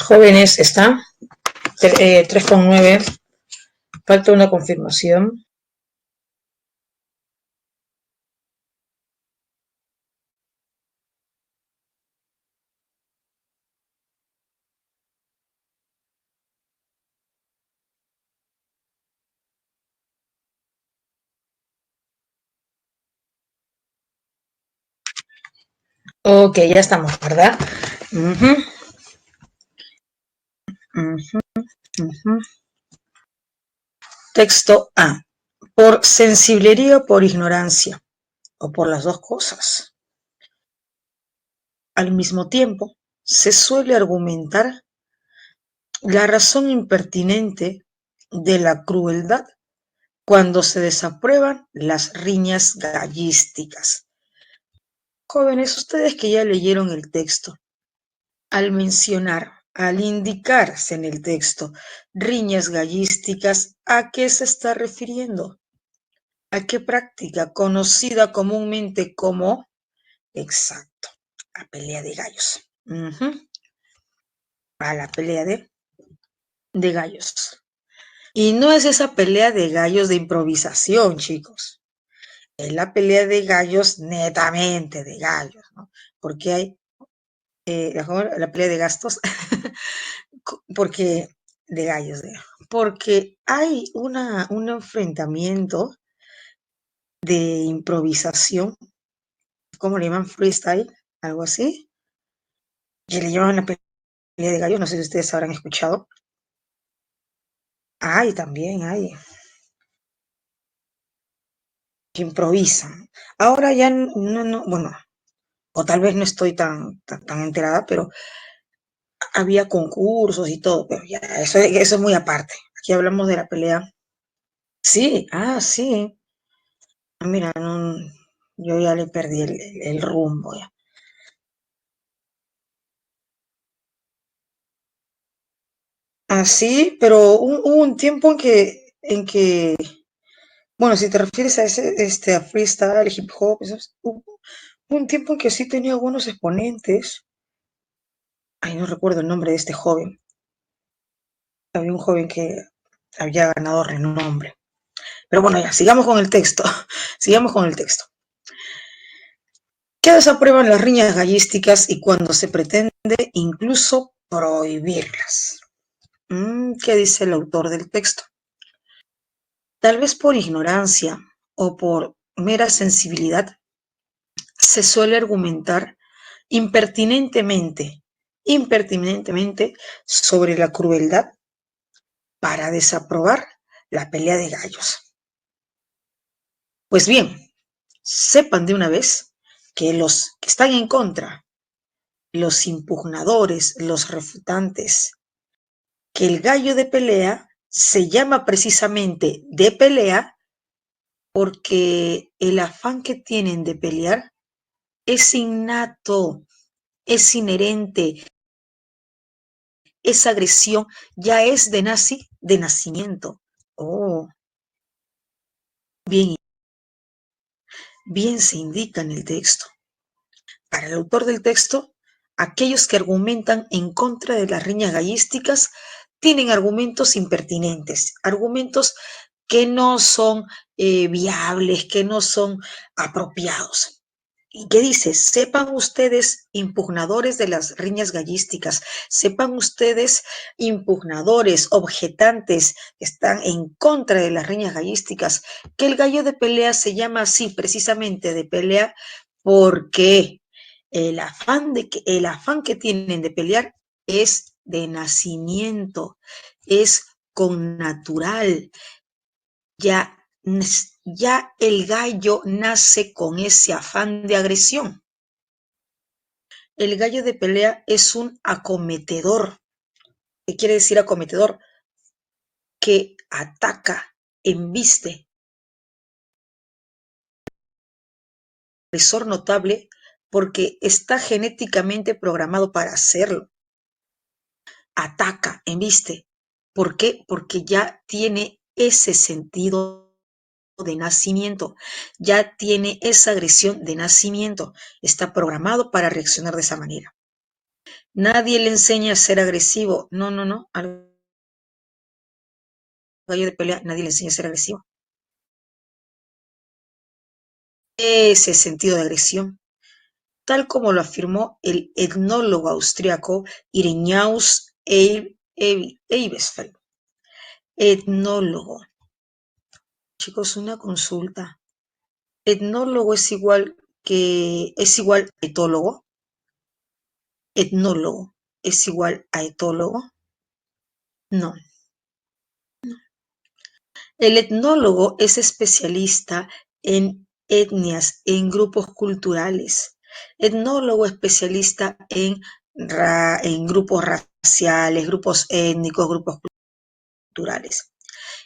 Jóvenes, está 3,9. Falta una confirmación. Ok, ya estamos, ¿verdad? Uh-huh. Uh-huh. Uh-huh. Texto A. Por sensiblería o por ignorancia, o por las dos cosas. Al mismo tiempo, se suele argumentar la razón impertinente de la crueldad cuando se desaprueban las riñas gallísticas. Jóvenes, ustedes que ya leyeron el texto, al indicarse en el texto riñas gallísticas, ¿a qué se está refiriendo? ¿A qué práctica conocida comúnmente como, exacto, a pelea de gallos? A la pelea de gallos. Y no es esa pelea de gallos de improvisación, chicos. Es la pelea de gallos netamente de gallos, ¿no? Porque hay la pelea de gastos, porque de gallos, porque hay un enfrentamiento de improvisación, ¿cómo le llaman? Freestyle, algo así, que le llaman la pelea de gallos, no sé si ustedes habrán escuchado. También hay, que improvisan. Ahora ya no, bueno, o tal vez no estoy tan enterada, pero había concursos y todo, pero ya, eso es muy aparte. Aquí hablamos de la pelea. Sí, sí. Mira, yo ya le perdí el rumbo ya. Sí, pero hubo un tiempo en que, bueno, si te refieres a a freestyle, hip hop, hubo un tiempo en que sí tenía buenos exponentes. No recuerdo el nombre de este joven. Había un joven que había ganado renombre. Pero bueno, ya, sigamos con el texto. Sigamos con el texto. ¿Qué desaprueban las riñas gallísticas y cuando se pretende incluso prohibirlas? ¿Qué dice el autor del texto? Tal vez por ignorancia o por mera sensibilidad, se suele argumentar impertinentemente sobre la crueldad para desaprobar la pelea de gallos. Pues bien, sepan de una vez que los que están en contra, los impugnadores, los refutantes, que el gallo de pelea se llama precisamente de pelea porque el afán que tienen de pelear es innato, es inherente, esa agresión ya es de nacimiento. Oh, bien, bien se indica en el texto. Para el autor del texto, aquellos que argumentan en contra de las riñas gallísticas tienen argumentos impertinentes, argumentos que no son viables, que no son apropiados. ¿Y qué dice? Sepan ustedes, impugnadores de las riñas gallísticas, sepan ustedes, impugnadores, objetantes, que están en contra de las riñas gallísticas, que el gallo de pelea se llama así, precisamente de pelea, porque el afán que tienen de pelear es de nacimiento, es connatural. Ya el gallo nace con ese afán de agresión. El gallo de pelea es un acometedor. ¿Qué quiere decir acometedor? Que ataca, embiste. Agresor notable porque está genéticamente programado para hacerlo. Ataca, embiste. ¿Por qué? Porque ya tiene ese sentido de nacimiento, ya tiene esa agresión de nacimiento, está programado para reaccionar de esa manera. Nadie le enseña a ser agresivo. No, no, no. Al gallo de pelea nadie le enseña a ser agresivo. Ese sentido de agresión, tal como lo afirmó el etnólogo austriaco Irenaeus Eibesfeld. Etnólogo. Chicos, una consulta. ¿Etnólogo es igual a etólogo? ¿Etnólogo es igual a etólogo? No. El etnólogo es especialista en etnias, en grupos culturales. Etnólogo especialista en grupos raciales, grupos étnicos, grupos culturales.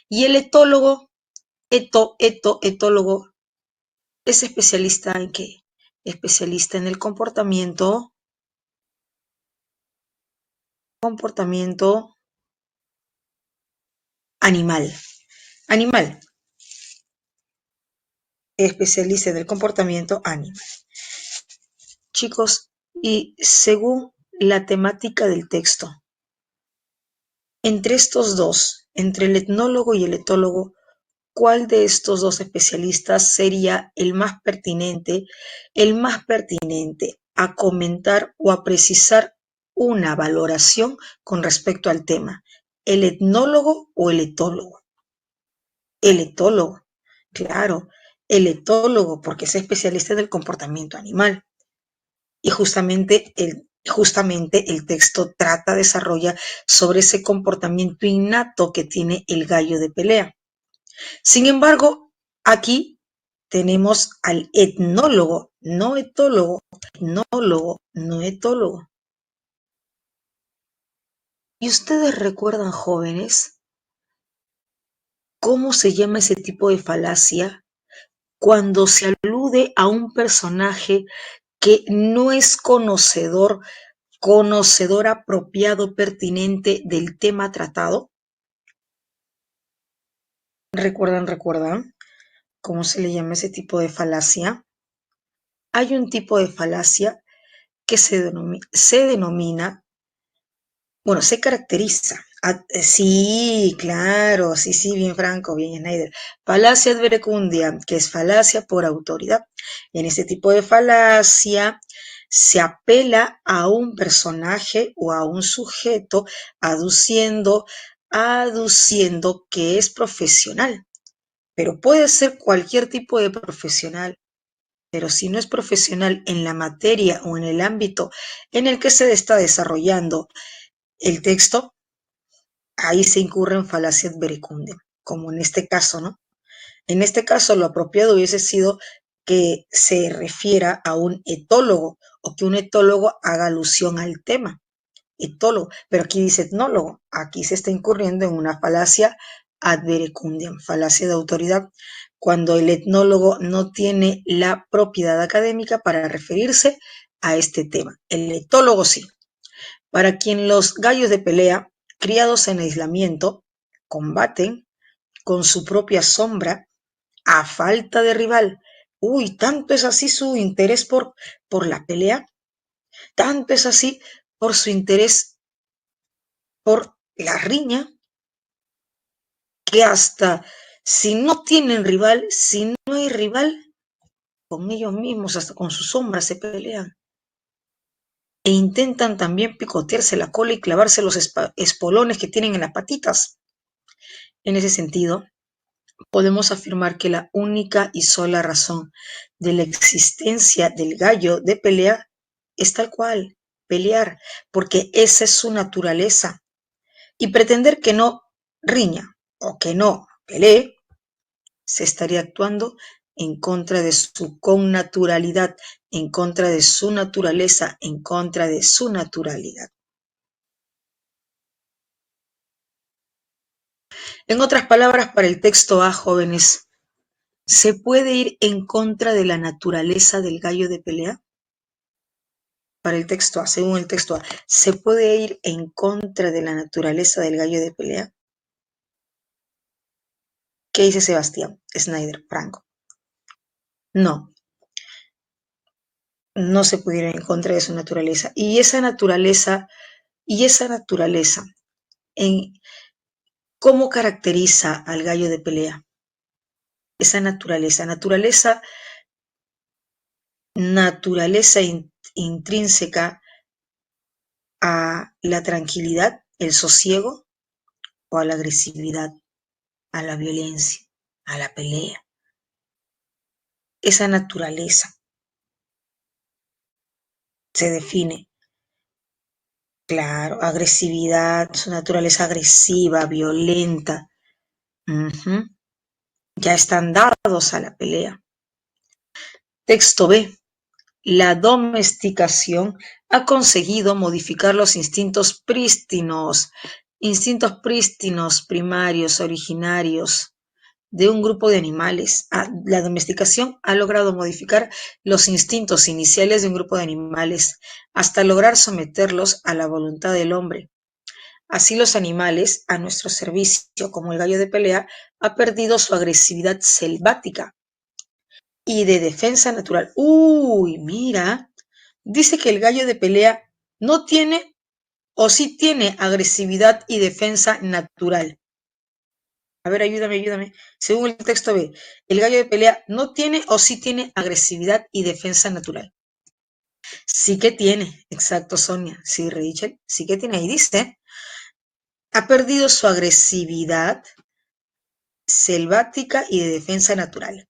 Y el etólogo, etólogo, es especialista en qué? Especialista en el comportamiento animal. Animal. Especialista en el comportamiento animal. Chicos, y según la temática del texto, entre estos dos, entre el etnólogo y el etólogo, ¿cuál de estos dos especialistas sería el más pertinente a comentar o a precisar una valoración con respecto al tema? ¿El etnólogo o el etólogo? El etólogo, claro, el etólogo, porque es especialista en el comportamiento animal. Y justamente el texto desarrolla sobre ese comportamiento innato que tiene el gallo de pelea. Sin embargo, aquí tenemos al etnólogo, no etólogo, no etólogo. ¿Y ustedes recuerdan, jóvenes, cómo se llama ese tipo de falacia cuando se alude a un personaje que no es conocedor apropiado, pertinente del tema tratado? ¿Recuerdan cómo se le llama ese tipo de falacia? Hay un tipo de falacia que se caracteriza. Sí, claro, sí, bien Franco, bien Schneider. Falacia ad verecundia, que es falacia por autoridad. En este tipo de falacia se apela a un personaje o a un sujeto aduciendo que es profesional. Pero puede ser cualquier tipo de profesional. Pero si no es profesional en la materia o en el ámbito en el que se está desarrollando el texto, ahí se incurre en falacia ad verecundiam, como en este caso, ¿no? En este caso, lo apropiado hubiese sido que se refiera a un etólogo o que un etólogo haga alusión al tema, etólogo, pero aquí dice etnólogo, aquí se está incurriendo en una falacia ad verecundiam, falacia de autoridad, cuando el etnólogo no tiene la propiedad académica para referirse a este tema. El etólogo sí. Para quien los gallos de pelea, criados en aislamiento, combaten con su propia sombra a falta de rival. Uy, tanto es así su interés por la pelea, tanto es así por su interés por la riña, que hasta si no tienen rival, si no hay rival, con ellos mismos, hasta con sus sombras se pelean. E intentan también picotearse la cola y clavarse los espolones que tienen en las patitas. En ese sentido, podemos afirmar que la única y sola razón de la existencia del gallo de pelea es tal cual, pelear, porque esa es su naturaleza. Y pretender que no riña o que no pelee, se estaría actuando en contra de su connaturalidad, en contra de su naturaleza, en contra de su naturalidad. En otras palabras, para el texto A, jóvenes, ¿se puede ir en contra de la naturaleza del gallo de pelea? Para el texto A, según el texto A, ¿se puede ir en contra de la naturaleza del gallo de pelea? ¿Qué dice Sebastián Schneider Franco? No, no se pudieron ir en contra de su naturaleza. Y esa naturaleza, en cómo caracteriza al gallo de pelea. Esa naturaleza intrínseca a la tranquilidad, el sosiego o a la agresividad, a la violencia, a la pelea. Esa naturaleza se define, claro, agresividad, su naturaleza agresiva, violenta, ya están dados a la pelea. Texto B. La domesticación ha conseguido modificar los instintos prístinos, primarios, originarios de un grupo de animales. La domesticación ha logrado modificar los instintos iniciales de un grupo de animales hasta lograr someterlos a la voluntad del hombre. Así los animales, a nuestro servicio, como el gallo de pelea, ha perdido su agresividad selvática y de defensa natural. Uy, mira, dice que el gallo de pelea no tiene o sí tiene agresividad y defensa natural. A ver, ayúdame. Según el texto B, el gallo de pelea no tiene o sí tiene agresividad y defensa natural. Sí que tiene, exacto, Sonia. Sí, Rachel, sí que tiene. Ahí dice, ha perdido su agresividad selvática y de defensa natural.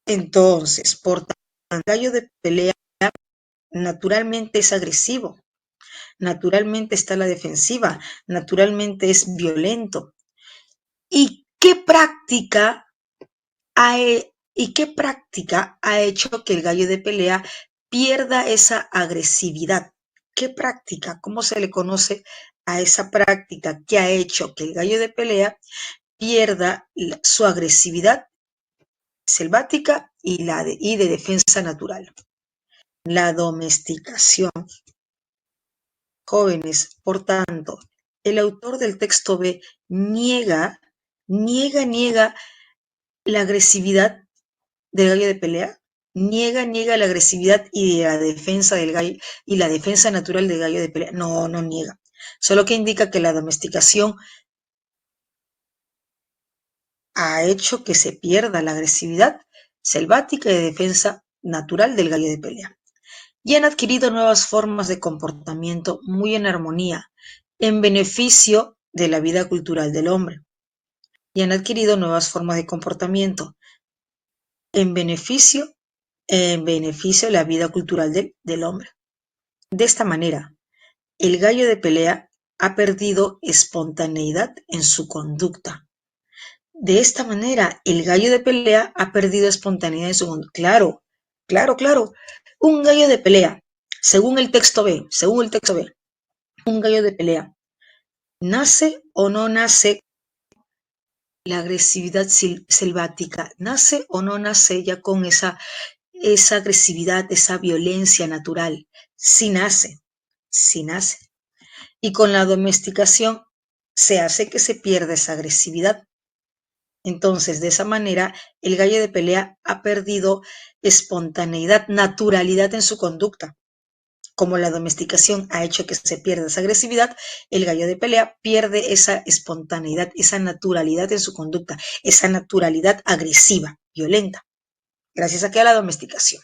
Entonces, por tanto, el gallo de pelea naturalmente es agresivo, naturalmente está a la defensiva, naturalmente es violento. ¿Y qué práctica ha hecho que el gallo de pelea pierda esa agresividad? ¿Qué práctica? ¿Cómo se le conoce a esa práctica que ha hecho que el gallo de pelea pierda su agresividad selvática y de defensa natural? La domesticación. Jóvenes, por tanto, el autor del texto B niega la agresividad del gallo de pelea, niega la agresividad y la defensa del gallo y la defensa natural del gallo de pelea. No niega. Solo que indica que la domesticación ha hecho que se pierda la agresividad selvática y de defensa natural del gallo de pelea. Y han adquirido nuevas formas de comportamiento muy en armonía, en beneficio de la vida cultural del hombre. Y han adquirido nuevas formas de comportamiento en beneficio de la vida cultural del hombre. De esta manera, el gallo de pelea ha perdido espontaneidad en su conducta. De esta manera, el gallo de pelea ha perdido espontaneidad en su conducta. Claro. Un gallo de pelea, según el texto B, un gallo de pelea, ¿nace o no nace la agresividad selvática? ¿Nace o no nace ya con esa agresividad, esa violencia natural? Sí nace. Y con la domesticación se hace que se pierda esa agresividad. Entonces, de esa manera, el gallo de pelea ha perdido espontaneidad, naturalidad en su conducta. Como la domesticación ha hecho que se pierda esa agresividad, el gallo de pelea pierde esa espontaneidad, esa naturalidad en su conducta, esa naturalidad agresiva, violenta, gracias a que a la domesticación.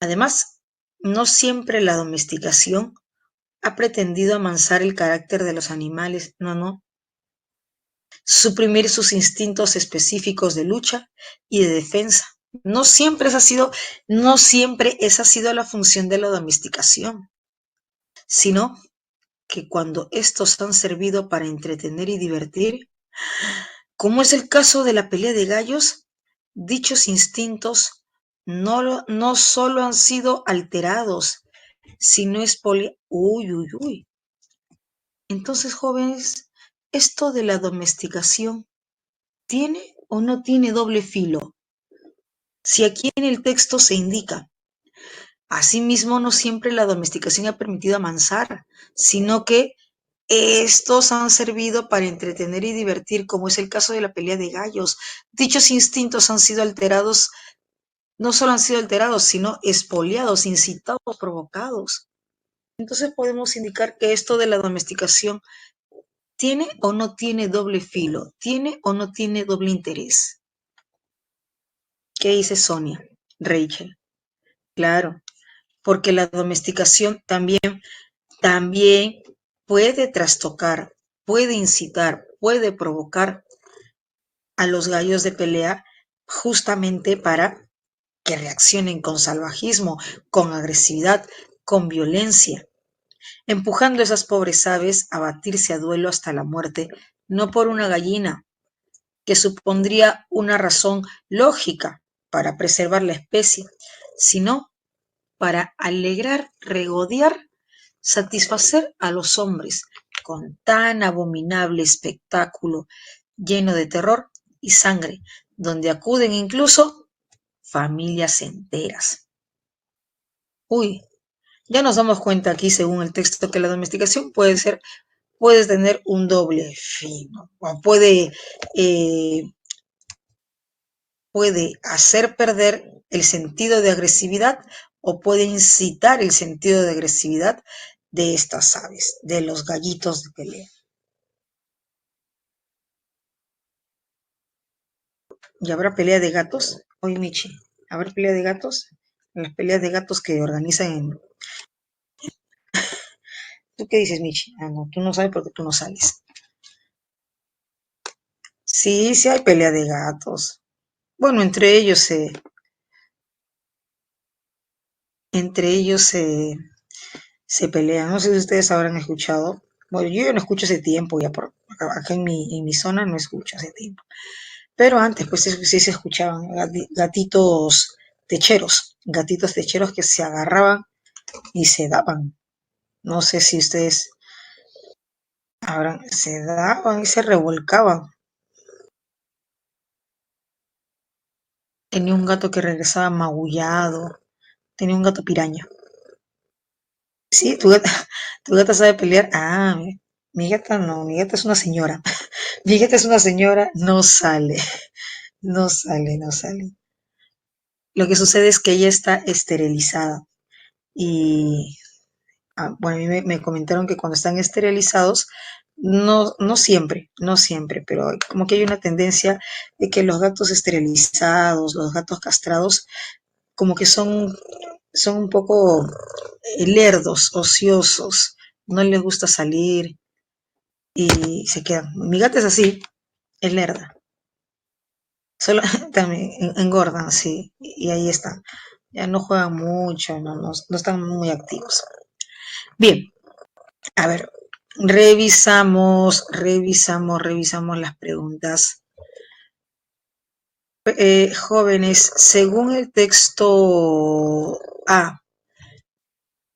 Además, no siempre la domesticación ha pretendido amansar el carácter de los animales, no. Suprimir sus instintos específicos de lucha y de defensa. No siempre esa ha sido la función de la domesticación, sino que cuando estos han servido para entretener y divertir, como es el caso de la pelea de gallos, dichos instintos no solo han sido alterados, sino Uy. Entonces, jóvenes, esto de la domesticación, ¿tiene o no tiene doble filo? Si aquí en el texto se indica, asimismo no siempre la domesticación ha permitido amansar, sino que estos han servido para entretener y divertir, como es el caso de la pelea de gallos. Dichos instintos han sido alterados no solo han sido alterados, sino expoliados, incitados, provocados. Entonces podemos indicar que esto de la domesticación tiene o no tiene doble filo, tiene o no tiene doble interés. ¿Qué dice Sonia? Rachel. Claro, porque la domesticación también puede trastocar, puede incitar, puede provocar a los gallos de pelea justamente para que reaccionen con salvajismo, con agresividad, con violencia, empujando a esas pobres aves a batirse a duelo hasta la muerte, no por una gallina, que supondría una razón lógica para preservar la especie, sino para alegrar, regodear, satisfacer a los hombres con tan abominable espectáculo lleno de terror y sangre, donde acuden incluso familias enteras. Uy, ya nos damos cuenta aquí, según el texto, que la domesticación puede tener un doble fin, ¿no? O puede hacer perder el sentido de agresividad o puede incitar el sentido de agresividad de estas aves, de los gallitos de pelea. ¿Y habrá pelea de gatos? Oye, Michi, ¿habrá pelea de gatos? Las peleas de gatos que organizan en... ¿Tú qué dices, Michi? Ah, no, tú no sabes porque tú no sales. Sí, sí hay pelea de gatos. Bueno, entre ellos se pelean. No sé si ustedes habrán escuchado. Bueno, yo ya no escucho hace tiempo, ya por acá en mi zona no escucho hace tiempo. Pero antes, pues sí se escuchaban gatitos techeros que se agarraban y se daban. No sé si ustedes se daban y se revolcaban. Tenía un gato que regresaba magullado. Tenía un gato piraña. Sí, tu gata sabe pelear. Ah, mi gata no, mi gata es una señora. Mi gata es una señora, no sale, no sale, no sale. Lo que sucede es que ella está esterilizada y bueno, a mí me comentaron que cuando están esterilizados, no, no siempre, pero como que hay una tendencia de que los gatos esterilizados, los gatos castrados, como que son un poco lerdos, ociosos, no les gusta salir y se quedan. Mi gata es así, es lerda. Solo también engordan, sí, y ahí están. Ya no juegan mucho, no están muy activos. Bien, a ver, revisamos las preguntas. Jóvenes, según el texto A,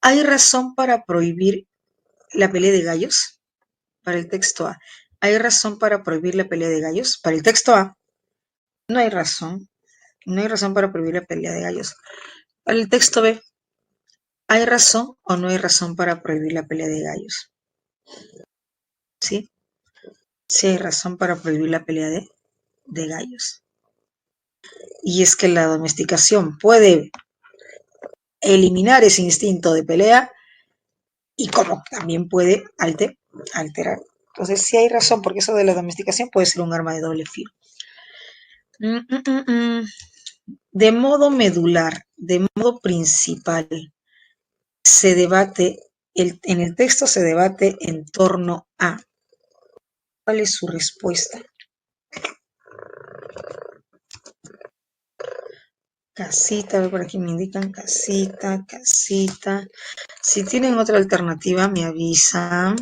¿hay razón para prohibir la pelea de gallos? Para el texto A, ¿hay razón para prohibir la pelea de gallos? Para el texto A, no hay razón. No hay razón para prohibir la pelea de gallos. Para el texto B, ¿hay razón o no hay razón para prohibir la pelea de gallos? ¿Sí? Sí hay razón para prohibir la pelea de gallos. Y es que la domesticación puede eliminar ese instinto de pelea y como también puede alterar. Entonces sí hay razón, porque eso de la domesticación puede ser un arma de doble filo. De modo medular, de modo principal, en el texto se debate en torno a. ¿Cuál es su respuesta? Casita, a ver, por aquí me indican casita, casita. Si tienen otra alternativa, me avisan.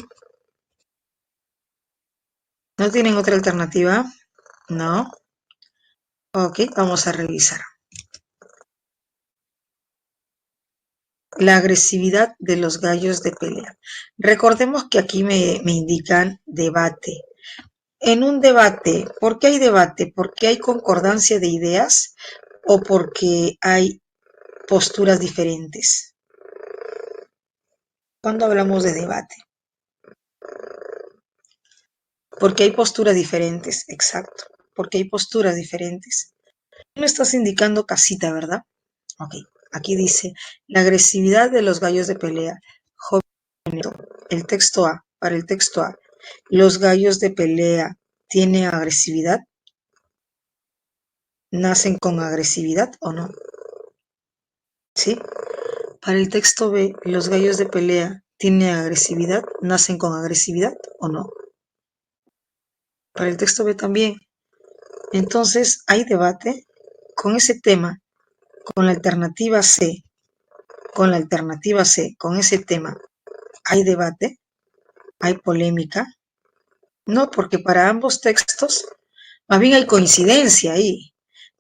¿No tienen otra alternativa? No. Ok, vamos a revisar. La agresividad de los gallos de pelea. Recordemos que aquí me indican debate. En un debate, ¿por qué hay debate? ¿Porque hay concordancia de ideas o porque hay posturas diferentes? Cuando hablamos de debate, porque hay posturas diferentes, exacto, porque hay posturas diferentes. Me estás indicando casita, ¿verdad? Ok, aquí dice, la agresividad de los gallos de pelea. Joven, el texto A, para el texto A, ¿los gallos de pelea tienen agresividad? ¿Nacen con agresividad o no? ¿Sí? Para el texto B, ¿los gallos de pelea tienen agresividad? ¿Nacen con agresividad o no? Para el texto B también. Entonces, hay debate con ese tema, con la alternativa C, con ese tema, ¿hay debate? ¿Hay polémica? No, porque para ambos textos, más bien hay coincidencia ahí.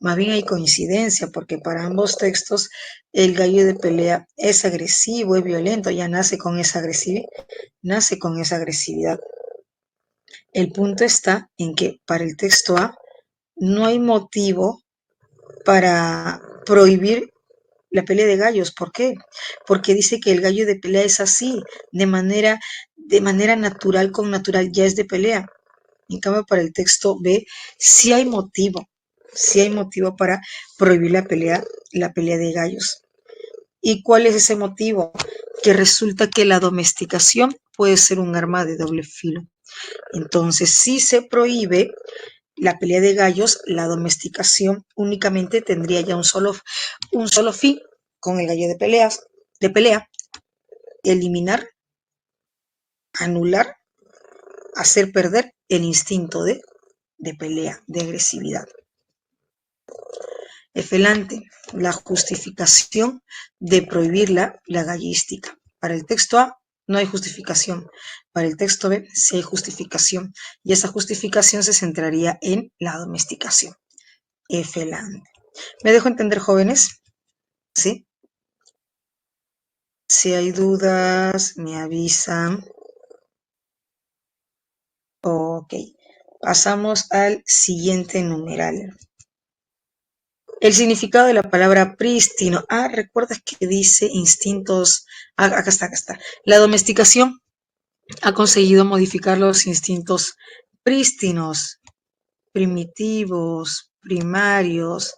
Más bien hay coincidencia, porque para ambos textos el gallo de pelea es agresivo, es violento, ya nace con esa agresividad. El punto está en que para el texto A no hay motivo para prohibir la pelea de gallos. ¿Por qué? Porque dice que el gallo de pelea es así, de manera natural, con natural, ya es de pelea. En cambio, para el texto B, sí hay motivo para prohibir la pelea de gallos. ¿Y cuál es ese motivo? Que resulta que la domesticación puede ser un arma de doble filo. Entonces, si se prohíbe la pelea de gallos, la domesticación únicamente tendría ya un solo fin con el gallo de pelea, eliminar, anular, hacer perder el instinto de pelea, de agresividad. Efelante, la justificación de prohibir la gallística. Para el texto A no hay justificación, para el texto B sí hay justificación, y esa justificación se centraría en la domesticación. Efelante. ¿Me dejo entender, jóvenes? ¿Sí? Si hay dudas, me avisan. Ok. Pasamos al siguiente numeral. El significado de la palabra prístino. ¿Recuerdas que dice instintos? Acá está. La domesticación ha conseguido modificar los instintos prístinos, primitivos, primarios,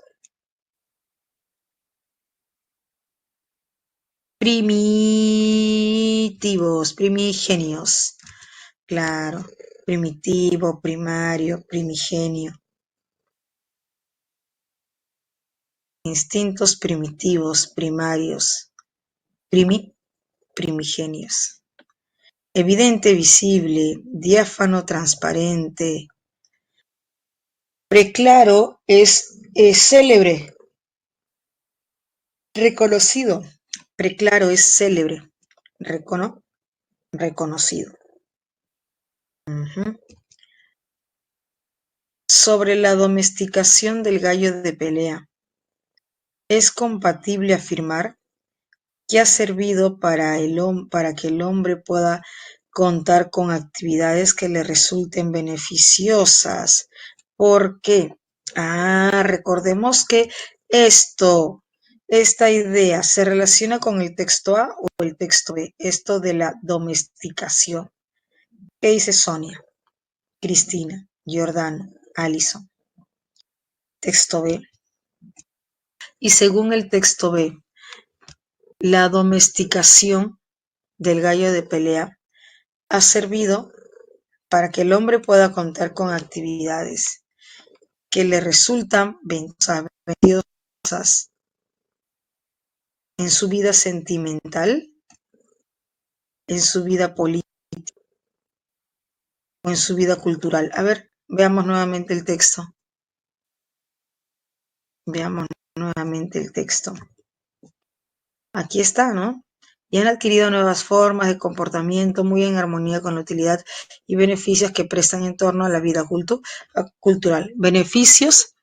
primigenios. Claro, primitivo, primario, primigenio. Instintos primitivos, primarios, primigenios. Evidente, visible, diáfano, transparente. Preclaro es célebre, reconocido. Preclaro es célebre, reconocido. Sobre la domesticación del gallo de pelea. Es compatible afirmar que ha servido para que el hombre pueda contar con actividades que le resulten beneficiosas. ¿Por qué? Recordemos que esta idea se relaciona con el texto A o el texto B, esto de la domesticación. ¿Qué dice Sonia, Cristina, Giordano, Alison? Texto B. Y según el texto B, la domesticación del gallo de pelea ha servido para que el hombre pueda contar con actividades que le resultan beneficiosas en su vida sentimental, en su vida política o en su vida cultural. A ver, veamos nuevamente el texto. Veamos nuevamente el texto. Aquí está, ¿no? Y han adquirido nuevas formas de comportamiento muy en armonía con la utilidad y beneficios que prestan en torno a la vida cultural. Beneficios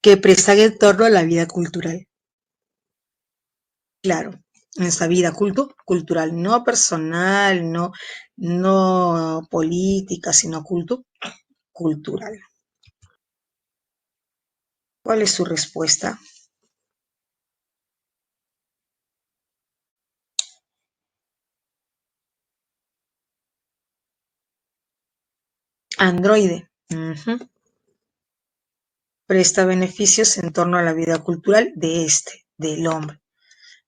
que prestan en torno a la vida cultural. Claro, en esta vida cultural, no personal, no política, sino cultural. ¿Cuál es su respuesta? Androide. Presta beneficios en torno a la vida cultural de este. del hombre.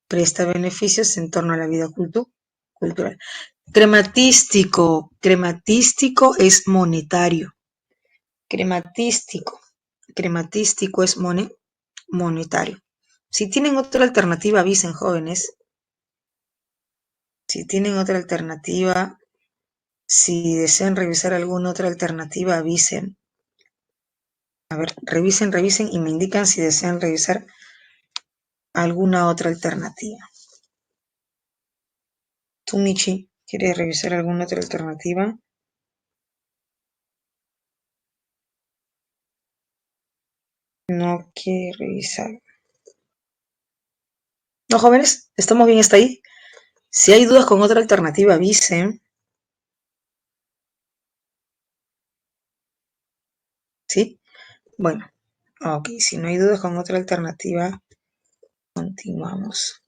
Presta beneficios en torno a la vida cultural. Crematístico. Crematístico es monetario. Crematístico. Crematístico es monetario. Si tienen otra alternativa, avisen, jóvenes. Si tienen otra alternativa, si desean revisar alguna otra alternativa, avisen. A ver, revisen y me indican si desean revisar alguna otra alternativa. ¿Tú, Michi, quieres revisar alguna otra alternativa? No quiere revisar. No, jóvenes, ¿estamos bien hasta ahí? Si hay dudas con otra alternativa, avisen. ¿Sí? Bueno, ok, si no hay dudas con otra alternativa, continuamos.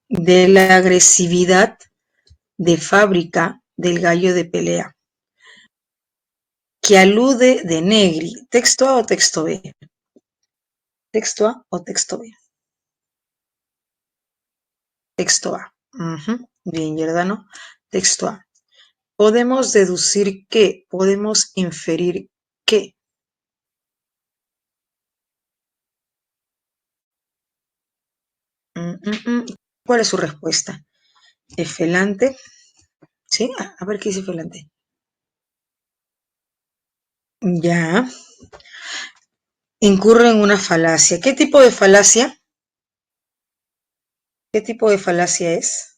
De la agresividad de fábrica del gallo de pelea, que alude de Negri. ¿Texto A o texto B? ¿Texto A o texto B? Texto A. Bien, Giordano. Texto A. Podemos deducir que, podemos inferir que. ¿Cuál es su respuesta? Efelante. ¿Sí? A ver qué dice Efelante. Ya. Incurre en una falacia. ¿Qué tipo de falacia? ¿Qué tipo de falacia es?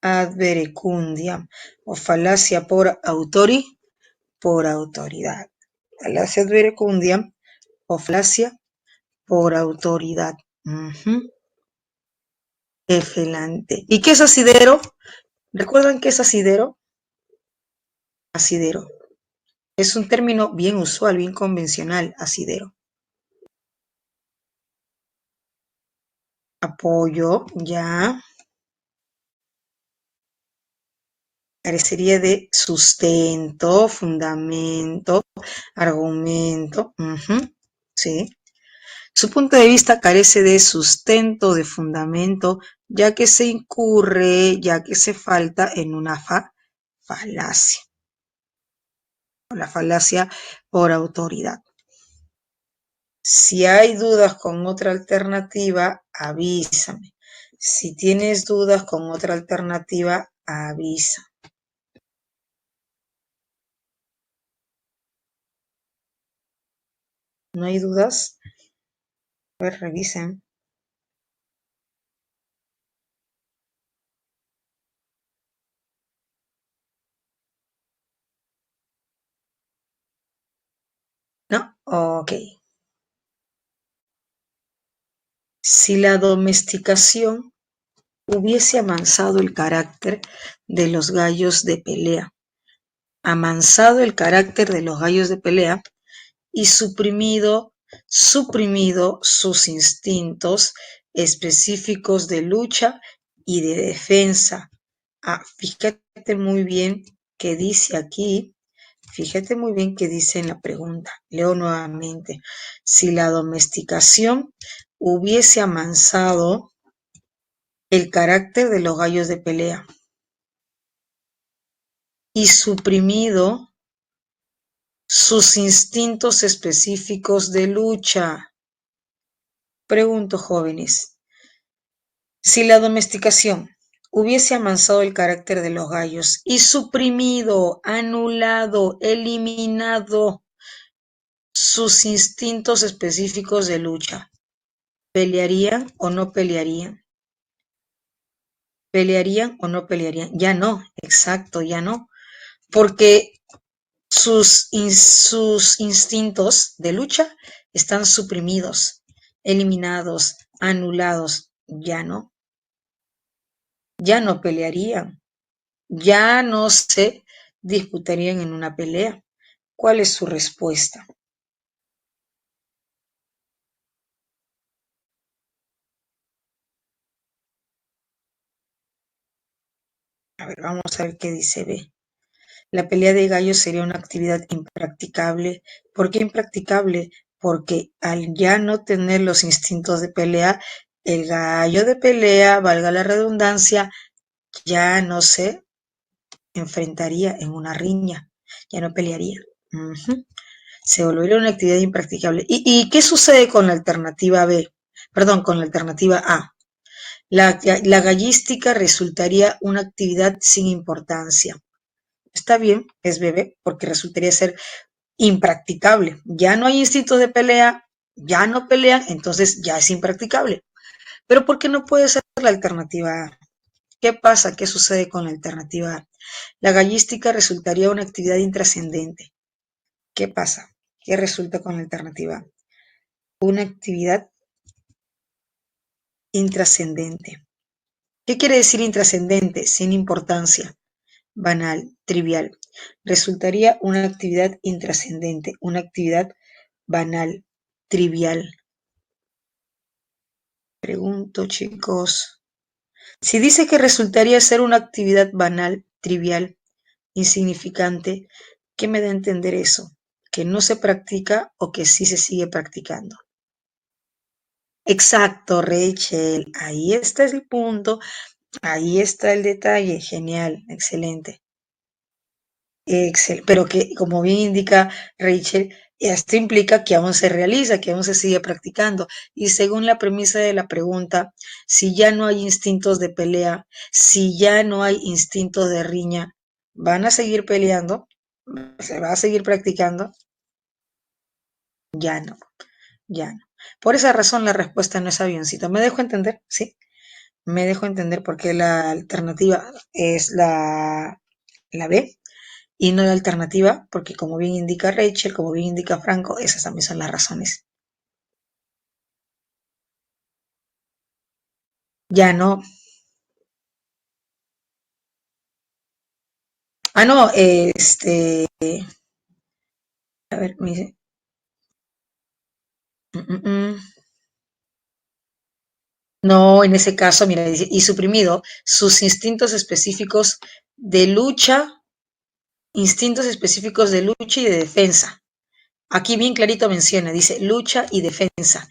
Ad verecundiam, o falacia por autori, por autoridad. Falacia ad verecundiam o falacia por autoridad. Efelante. ¿Y qué es asidero? ¿Recuerdan qué es asidero? Asidero. Es un término bien usual, bien convencional, asidero. Apoyo, ya. Carecería de sustento, fundamento, argumento. Sí. Su punto de vista carece de sustento, de fundamento, ya que se incurre, ya que se falta en una falacia. La falacia por autoridad. Si hay dudas con otra alternativa, avísame. Si tienes dudas con otra alternativa, avisa. ¿No hay dudas? A ver, revisen. ¿No? Ok. Si la domesticación hubiese amansado el carácter de los gallos de pelea, amansado el carácter de los gallos de pelea y suprimido sus instintos específicos de lucha y de defensa. Fíjate muy bien qué dice aquí. Fíjate muy bien qué dice en la pregunta. Leo nuevamente. Si la domesticación hubiese amansado el carácter de los gallos de pelea y suprimido sus instintos específicos de lucha. Pregunto, jóvenes, si la domesticación hubiese amansado el carácter de los gallos y suprimido, anulado, eliminado sus instintos específicos de lucha, ¿pelearían o no pelearían? ¿Pelearían o no pelearían? Ya no, exacto, ya no, porque sus instintos de lucha están suprimidos, eliminados, anulados, ya no pelearían, ya no se disputarían en una pelea. ¿Cuál es su respuesta? A ver, vamos a ver qué dice B. La pelea de gallos sería una actividad impracticable. ¿Por qué impracticable? Porque al ya no tener los instintos de pelea, el gallo de pelea, valga la redundancia, ya no se enfrentaría en una riña, ya no pelearía. Ujú. Se volvería una actividad impracticable. ¿Y qué sucede con la alternativa B? Perdón, con la alternativa A. La gallística resultaría una actividad sin importancia. Está bien, es bebé, porque resultaría ser impracticable. Ya no hay instinto de pelea, ya no pelean, entonces ya es impracticable. Pero ¿por qué no puede ser la alternativa A? ¿Qué pasa? ¿Qué sucede con la alternativa A? La gallística resultaría una actividad intrascendente. ¿Qué pasa? ¿Qué resulta con la alternativa A? Una actividad intrascendente. ¿Qué quiere decir intrascendente? Sin importancia, banal, trivial. Resultaría una actividad intrascendente, una actividad banal, trivial. Pregunto, chicos. Si dice que resultaría ser una actividad banal, trivial, insignificante, ¿qué me da a entender eso? ¿Que no se practica o que sí se sigue practicando? Exacto, Rachel. Ahí está el punto, ahí está el detalle. Genial, excelente. Pero que, como bien indica Rachel, esto implica que aún se realiza, que aún se sigue practicando. Y según la premisa de la pregunta, si ya no hay instintos de pelea, si ya no hay instintos de riña, ¿van a seguir peleando? ¿Se va a seguir practicando? Ya no, ya no. Por esa razón la respuesta no es avioncito. ¿Me dejo entender? Sí, me dejo entender porque la alternativa es la B. Y no la alternativa, porque como bien indica Rachel, como bien indica Franco, esas también son las razones. Ya no. Ah, no, a ver, me dice. mm, mm, mm. No, en ese caso, mira, dice, y suprimido sus instintos específicos de lucha y de defensa. Aquí bien clarito menciona, dice lucha y defensa.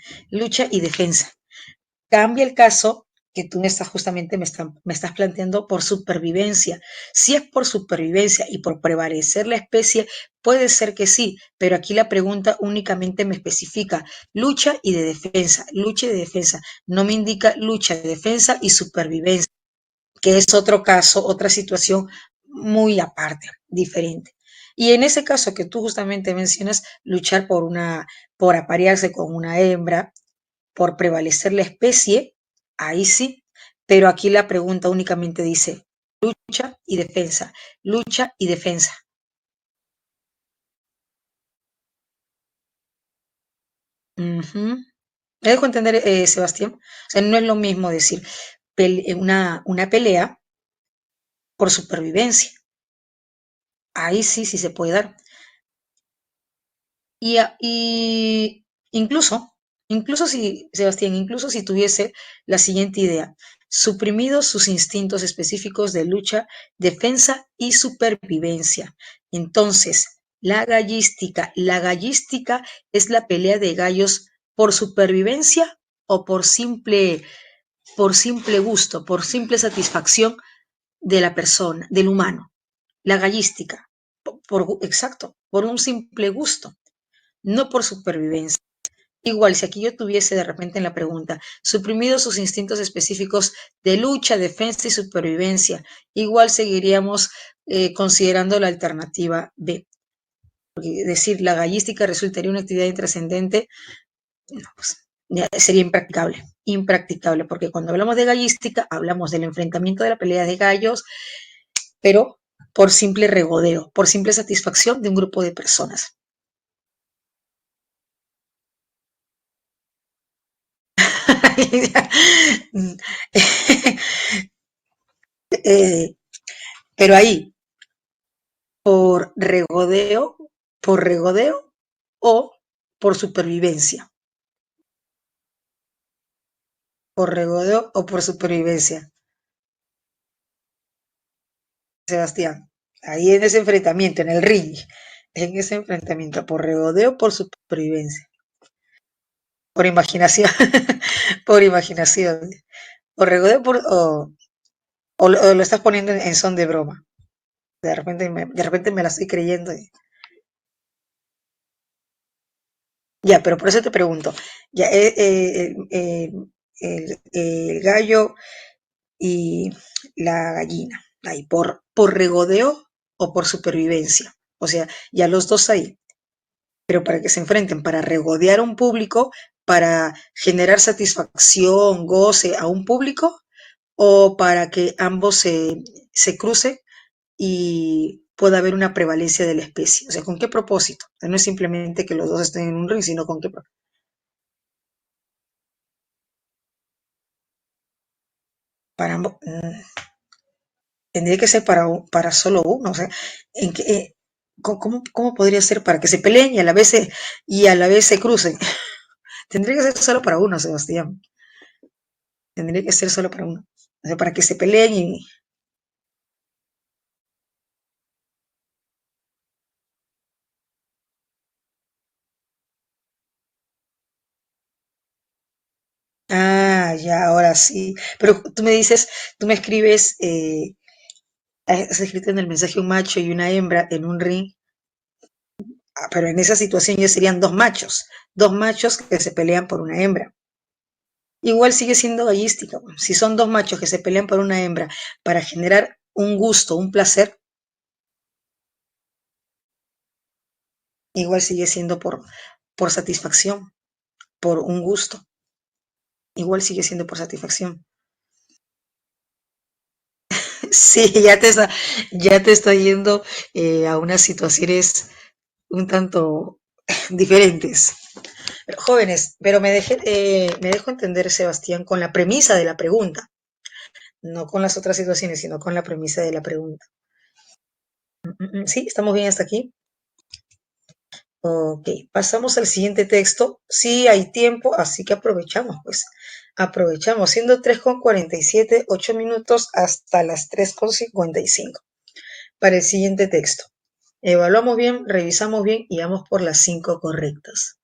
Cambia el caso que tú me estás justamente me estás planteando por supervivencia. Si es por supervivencia y por prevalecer la especie, puede ser que sí, pero aquí la pregunta únicamente me especifica lucha y de defensa, lucha y de defensa. No me indica lucha, de defensa y supervivencia, que es otro caso, otra situación muy aparte, diferente. Y en ese caso que tú justamente mencionas, luchar por aparearse con una hembra, por prevalecer la especie, ahí sí, pero aquí la pregunta únicamente dice lucha y defensa, lucha y defensa. Ujú. ¿Me dejo entender, Sebastián? O sea, no es lo mismo decir una pelea por supervivencia. Ahí sí, sí se puede dar. Y incluso si, Sebastián, incluso si tuviese la siguiente idea, suprimidos sus instintos específicos de lucha, defensa y supervivencia. Entonces, la gallística es la pelea de gallos por supervivencia o por simple gusto, por simple satisfacción de la persona, del humano. La gallística, exacto, por un simple gusto, no por supervivencia. Igual, si aquí yo tuviese de repente en la pregunta, suprimidos sus instintos específicos de lucha, defensa y supervivencia, igual seguiríamos considerando la alternativa B. Porque decir la gallística resultaría una actividad intrascendente, no, pues, sería impracticable, impracticable, porque cuando hablamos de gallística hablamos del enfrentamiento de la pelea de gallos, pero por simple regodeo, por simple satisfacción de un grupo de personas. Eh, pero ahí, regodeo, por regodeo o por supervivencia, por regodeo o por supervivencia. Sebastián. Ahí en ese enfrentamiento, en el ring, en ese enfrentamiento, por regodeo, por supervivencia, por imaginación, por imaginación, por regodeo, o lo estás poniendo en son de broma. De repente me la estoy creyendo. Ya, pero por eso te pregunto, ya, el gallo y la gallina, ahí, por regodeo o por supervivencia. O sea, ya los dos ahí, pero para que se enfrenten, para regodear a un público, para generar satisfacción, goce a un público, o para que ambos se crucen y pueda haber una prevalencia de la especie. O sea, ¿con qué propósito? O sea, no es simplemente que los dos estén en un ring, sino con qué propósito. Para ambos, tendría que ser para solo uno. O sea, ¿en qué, cómo podría ser para que se peleen y a la vez se crucen? Tendría que ser solo para uno, Sebastián. Tendría que ser solo para uno. O sea, para que se peleen y... Ah, ya, ahora sí. Pero tú me dices, tú me escribes, has escrito en el mensaje un macho y una hembra en un ring. Pero en esa situación ya serían dos machos que se pelean por una hembra. Igual sigue siendo gallística. Bueno, si son dos machos que se pelean por una hembra para generar un gusto, un placer, igual sigue siendo por satisfacción, por un gusto. Igual sigue siendo por satisfacción. Sí, ya te está yendo a unas situaciones un tanto diferentes. Pero, jóvenes, pero me dejo entender, Sebastián, con la premisa de la pregunta, no con las otras situaciones, sino con la premisa de la pregunta. Sí, estamos bien hasta aquí. Ok, pasamos al siguiente texto. Sí hay tiempo, así que aprovechamos, pues. Aprovechamos, siendo 3:47, 8 minutos hasta las 3:55 para el siguiente texto. Evaluamos bien, revisamos bien y vamos por las 5 correctas.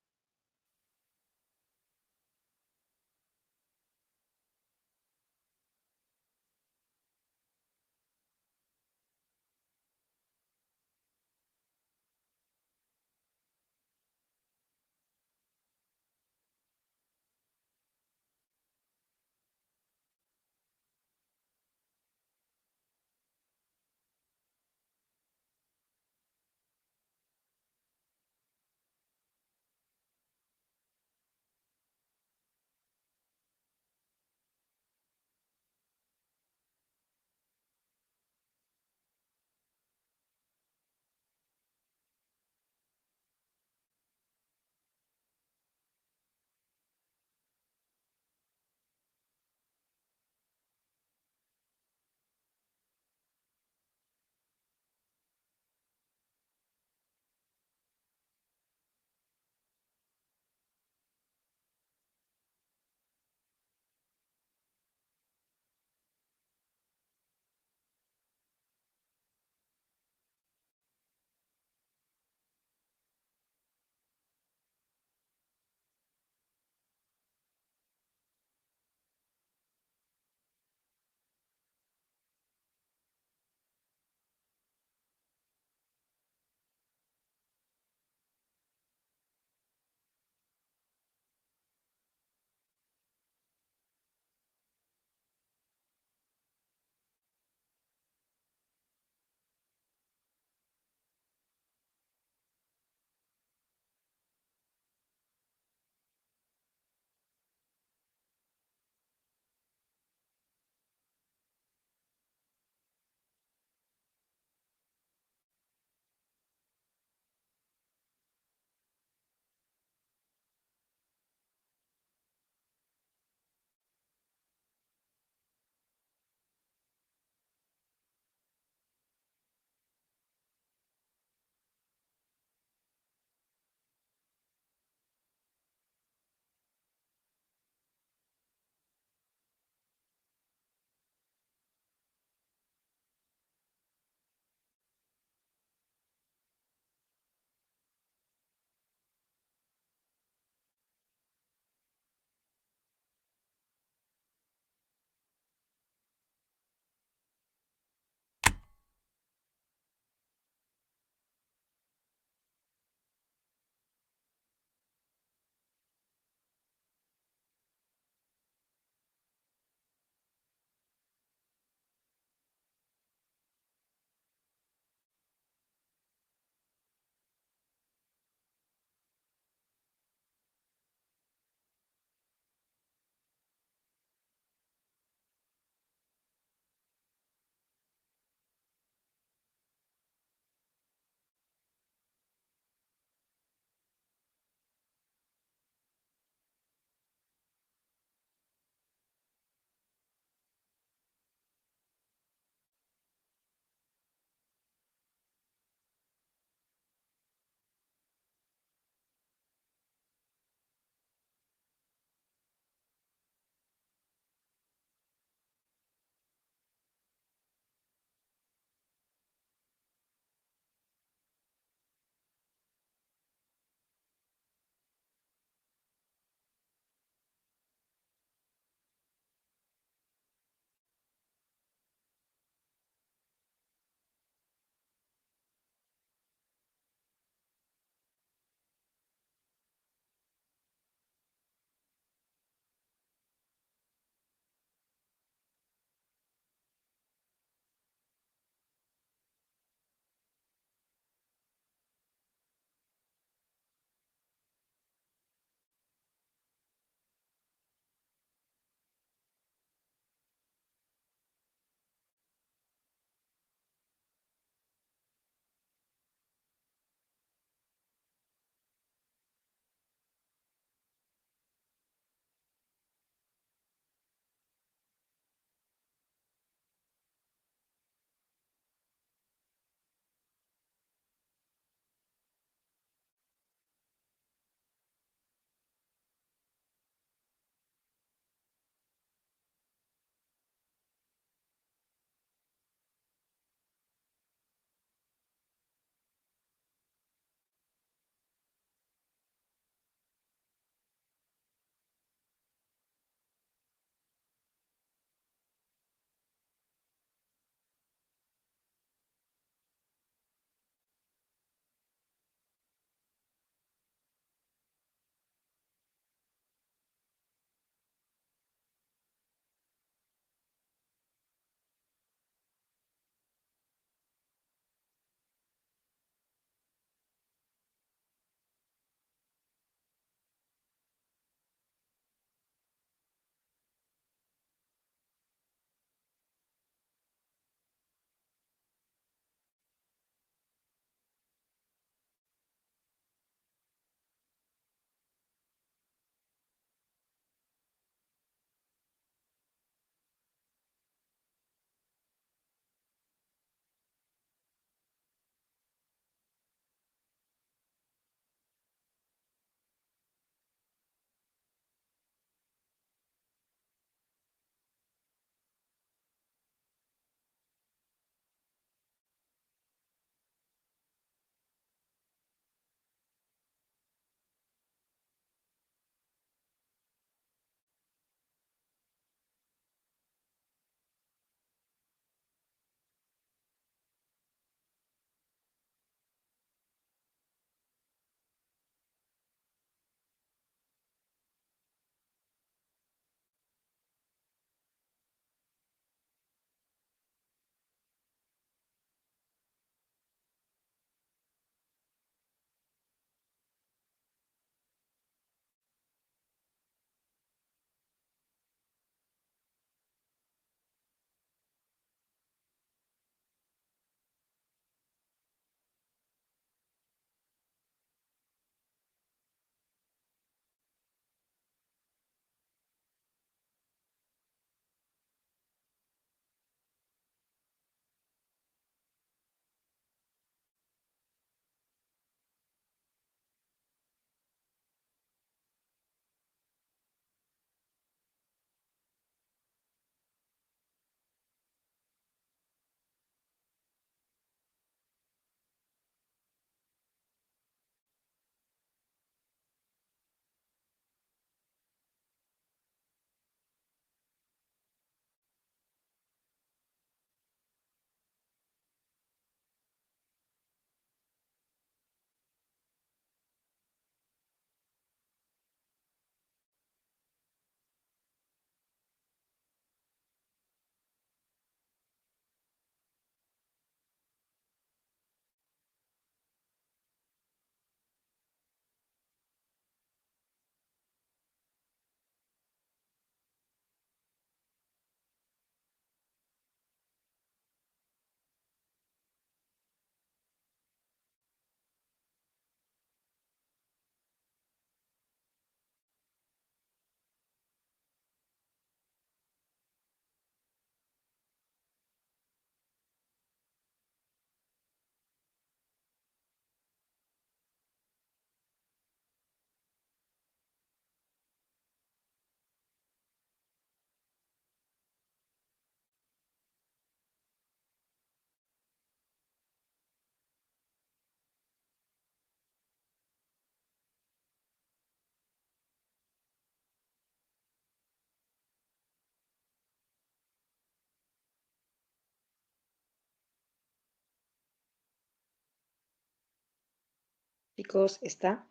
Chicos, ¿está?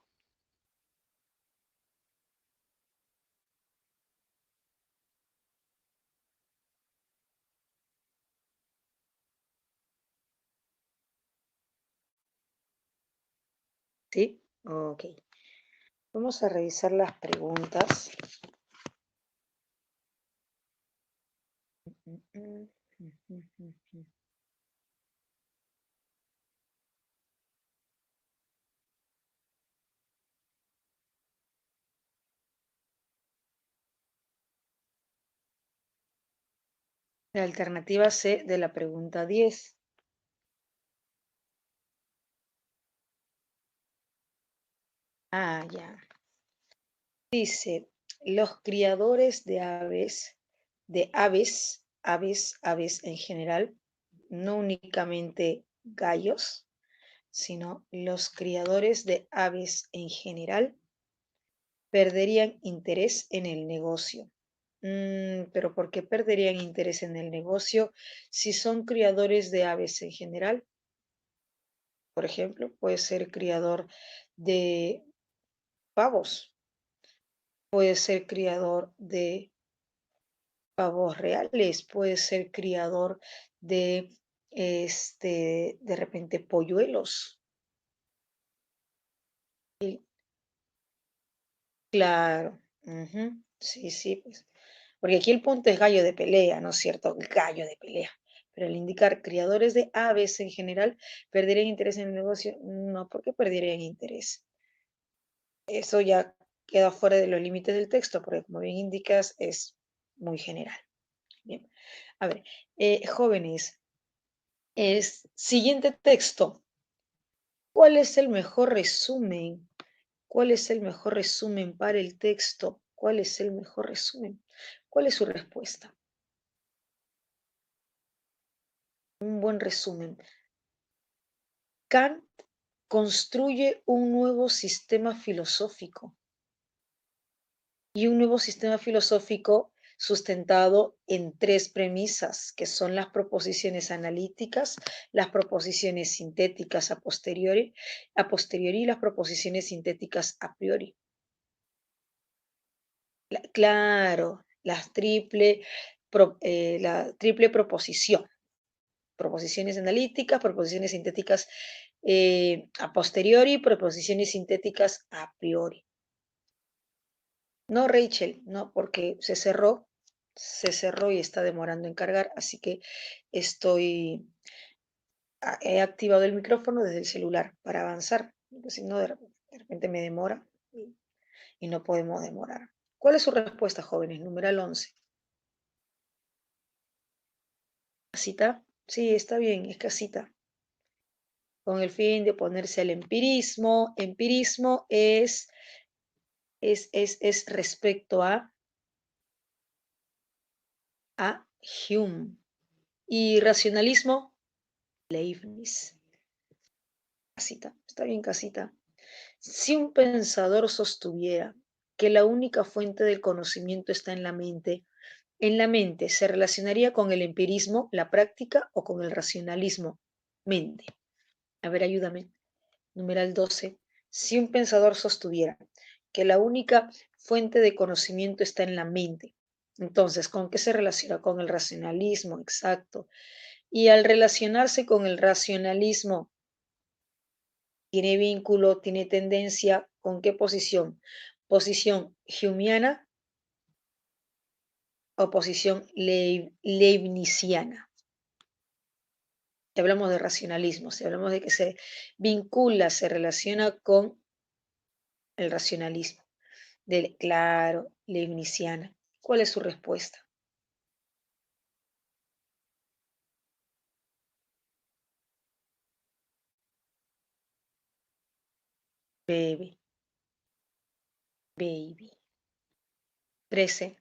¿Sí? Ok. Vamos a revisar las preguntas. La alternativa C de la pregunta 10. Ah, ya. Dice, los criadores de aves en general, no únicamente gallos, sino los criadores de aves en general perderían interés en el negocio. Pero ¿por qué perderían interés en el negocio si son criadores de aves en general? Por ejemplo, puede ser criador de pavos, puede ser criador de pavos reales, puede ser criador de, de repente, polluelos. Y claro, sí, sí, pues. Porque aquí el punto es gallo de pelea, ¿no es cierto? Gallo de pelea. Pero al indicar criadores de aves en general, ¿perderían interés en el negocio? No, porque perderían interés. Eso ya queda fuera de los límites del texto, porque como bien indicas, es muy general. Bien, a ver, jóvenes, siguiente texto. ¿Cuál es el mejor resumen? ¿Cuál es el mejor resumen para el texto? ¿Cuál es el mejor resumen? ¿Cuál es su respuesta? Un buen resumen. Kant construye un nuevo sistema filosófico y un nuevo sistema filosófico sustentado en tres premisas, que son las proposiciones analíticas, las proposiciones sintéticas a posteriori y las proposiciones sintéticas a priori. Claro, la triple proposición. Proposiciones analíticas, proposiciones sintéticas a posteriori, proposiciones sintéticas a priori. No, Rachel, no, porque se cerró y está demorando en cargar, así que he activado el micrófono desde el celular para avanzar, porque si no, de repente me demora y no podemos demorar. ¿Cuál es su respuesta, jóvenes? Numeral 11. ¿Casita? Sí, está bien, es casita. Con el fin de oponerse al empirismo. Empirismo es respecto a Hume. Y racionalismo, Leibniz. Casita, está bien, casita. Si un pensador sostuviera que la única fuente del conocimiento está en la mente se relacionaría con el empirismo, la práctica o con el racionalismo. Mente. A ver, ayúdame. Numeral 12. Si un pensador sostuviera que la única fuente de conocimiento está en la mente, entonces, ¿con qué se relaciona? Con el racionalismo, exacto. Y al relacionarse con el racionalismo, ¿tiene vínculo, tiene tendencia? ¿Con qué posición? ¿Posición humeana o posición leibniziana? Si hablamos de racionalismo, si hablamos de que se vincula, se relaciona con el racionalismo. Claro, leibniziana. ¿Cuál es su respuesta? Baby, baby. 13.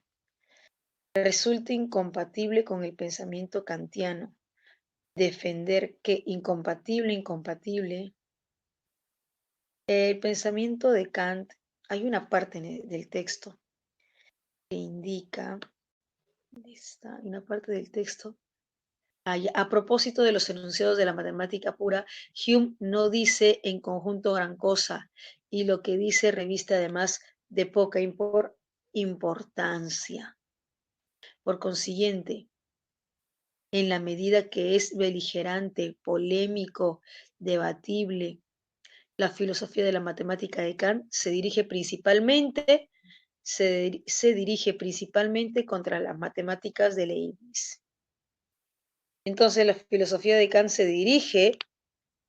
Resulta incompatible con el pensamiento kantiano. Defender que incompatible. El pensamiento de Kant, hay una parte del texto que indica, ¿dónde está? Hay una parte del texto A propósito de los enunciados de la matemática pura, Hume no dice en conjunto gran cosa, y lo que dice reviste además de poca importancia. Por consiguiente, en la medida que es beligerante, polémico, debatible, la filosofía de la matemática de Kant se dirige principalmente contra las matemáticas de Leibniz. Entonces, la filosofía de Kant se dirige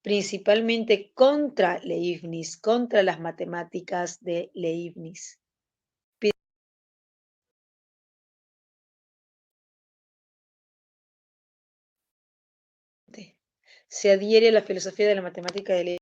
principalmente contra Leibniz, contra las matemáticas de Leibniz. Se adhiere a la filosofía de la matemática de Leibniz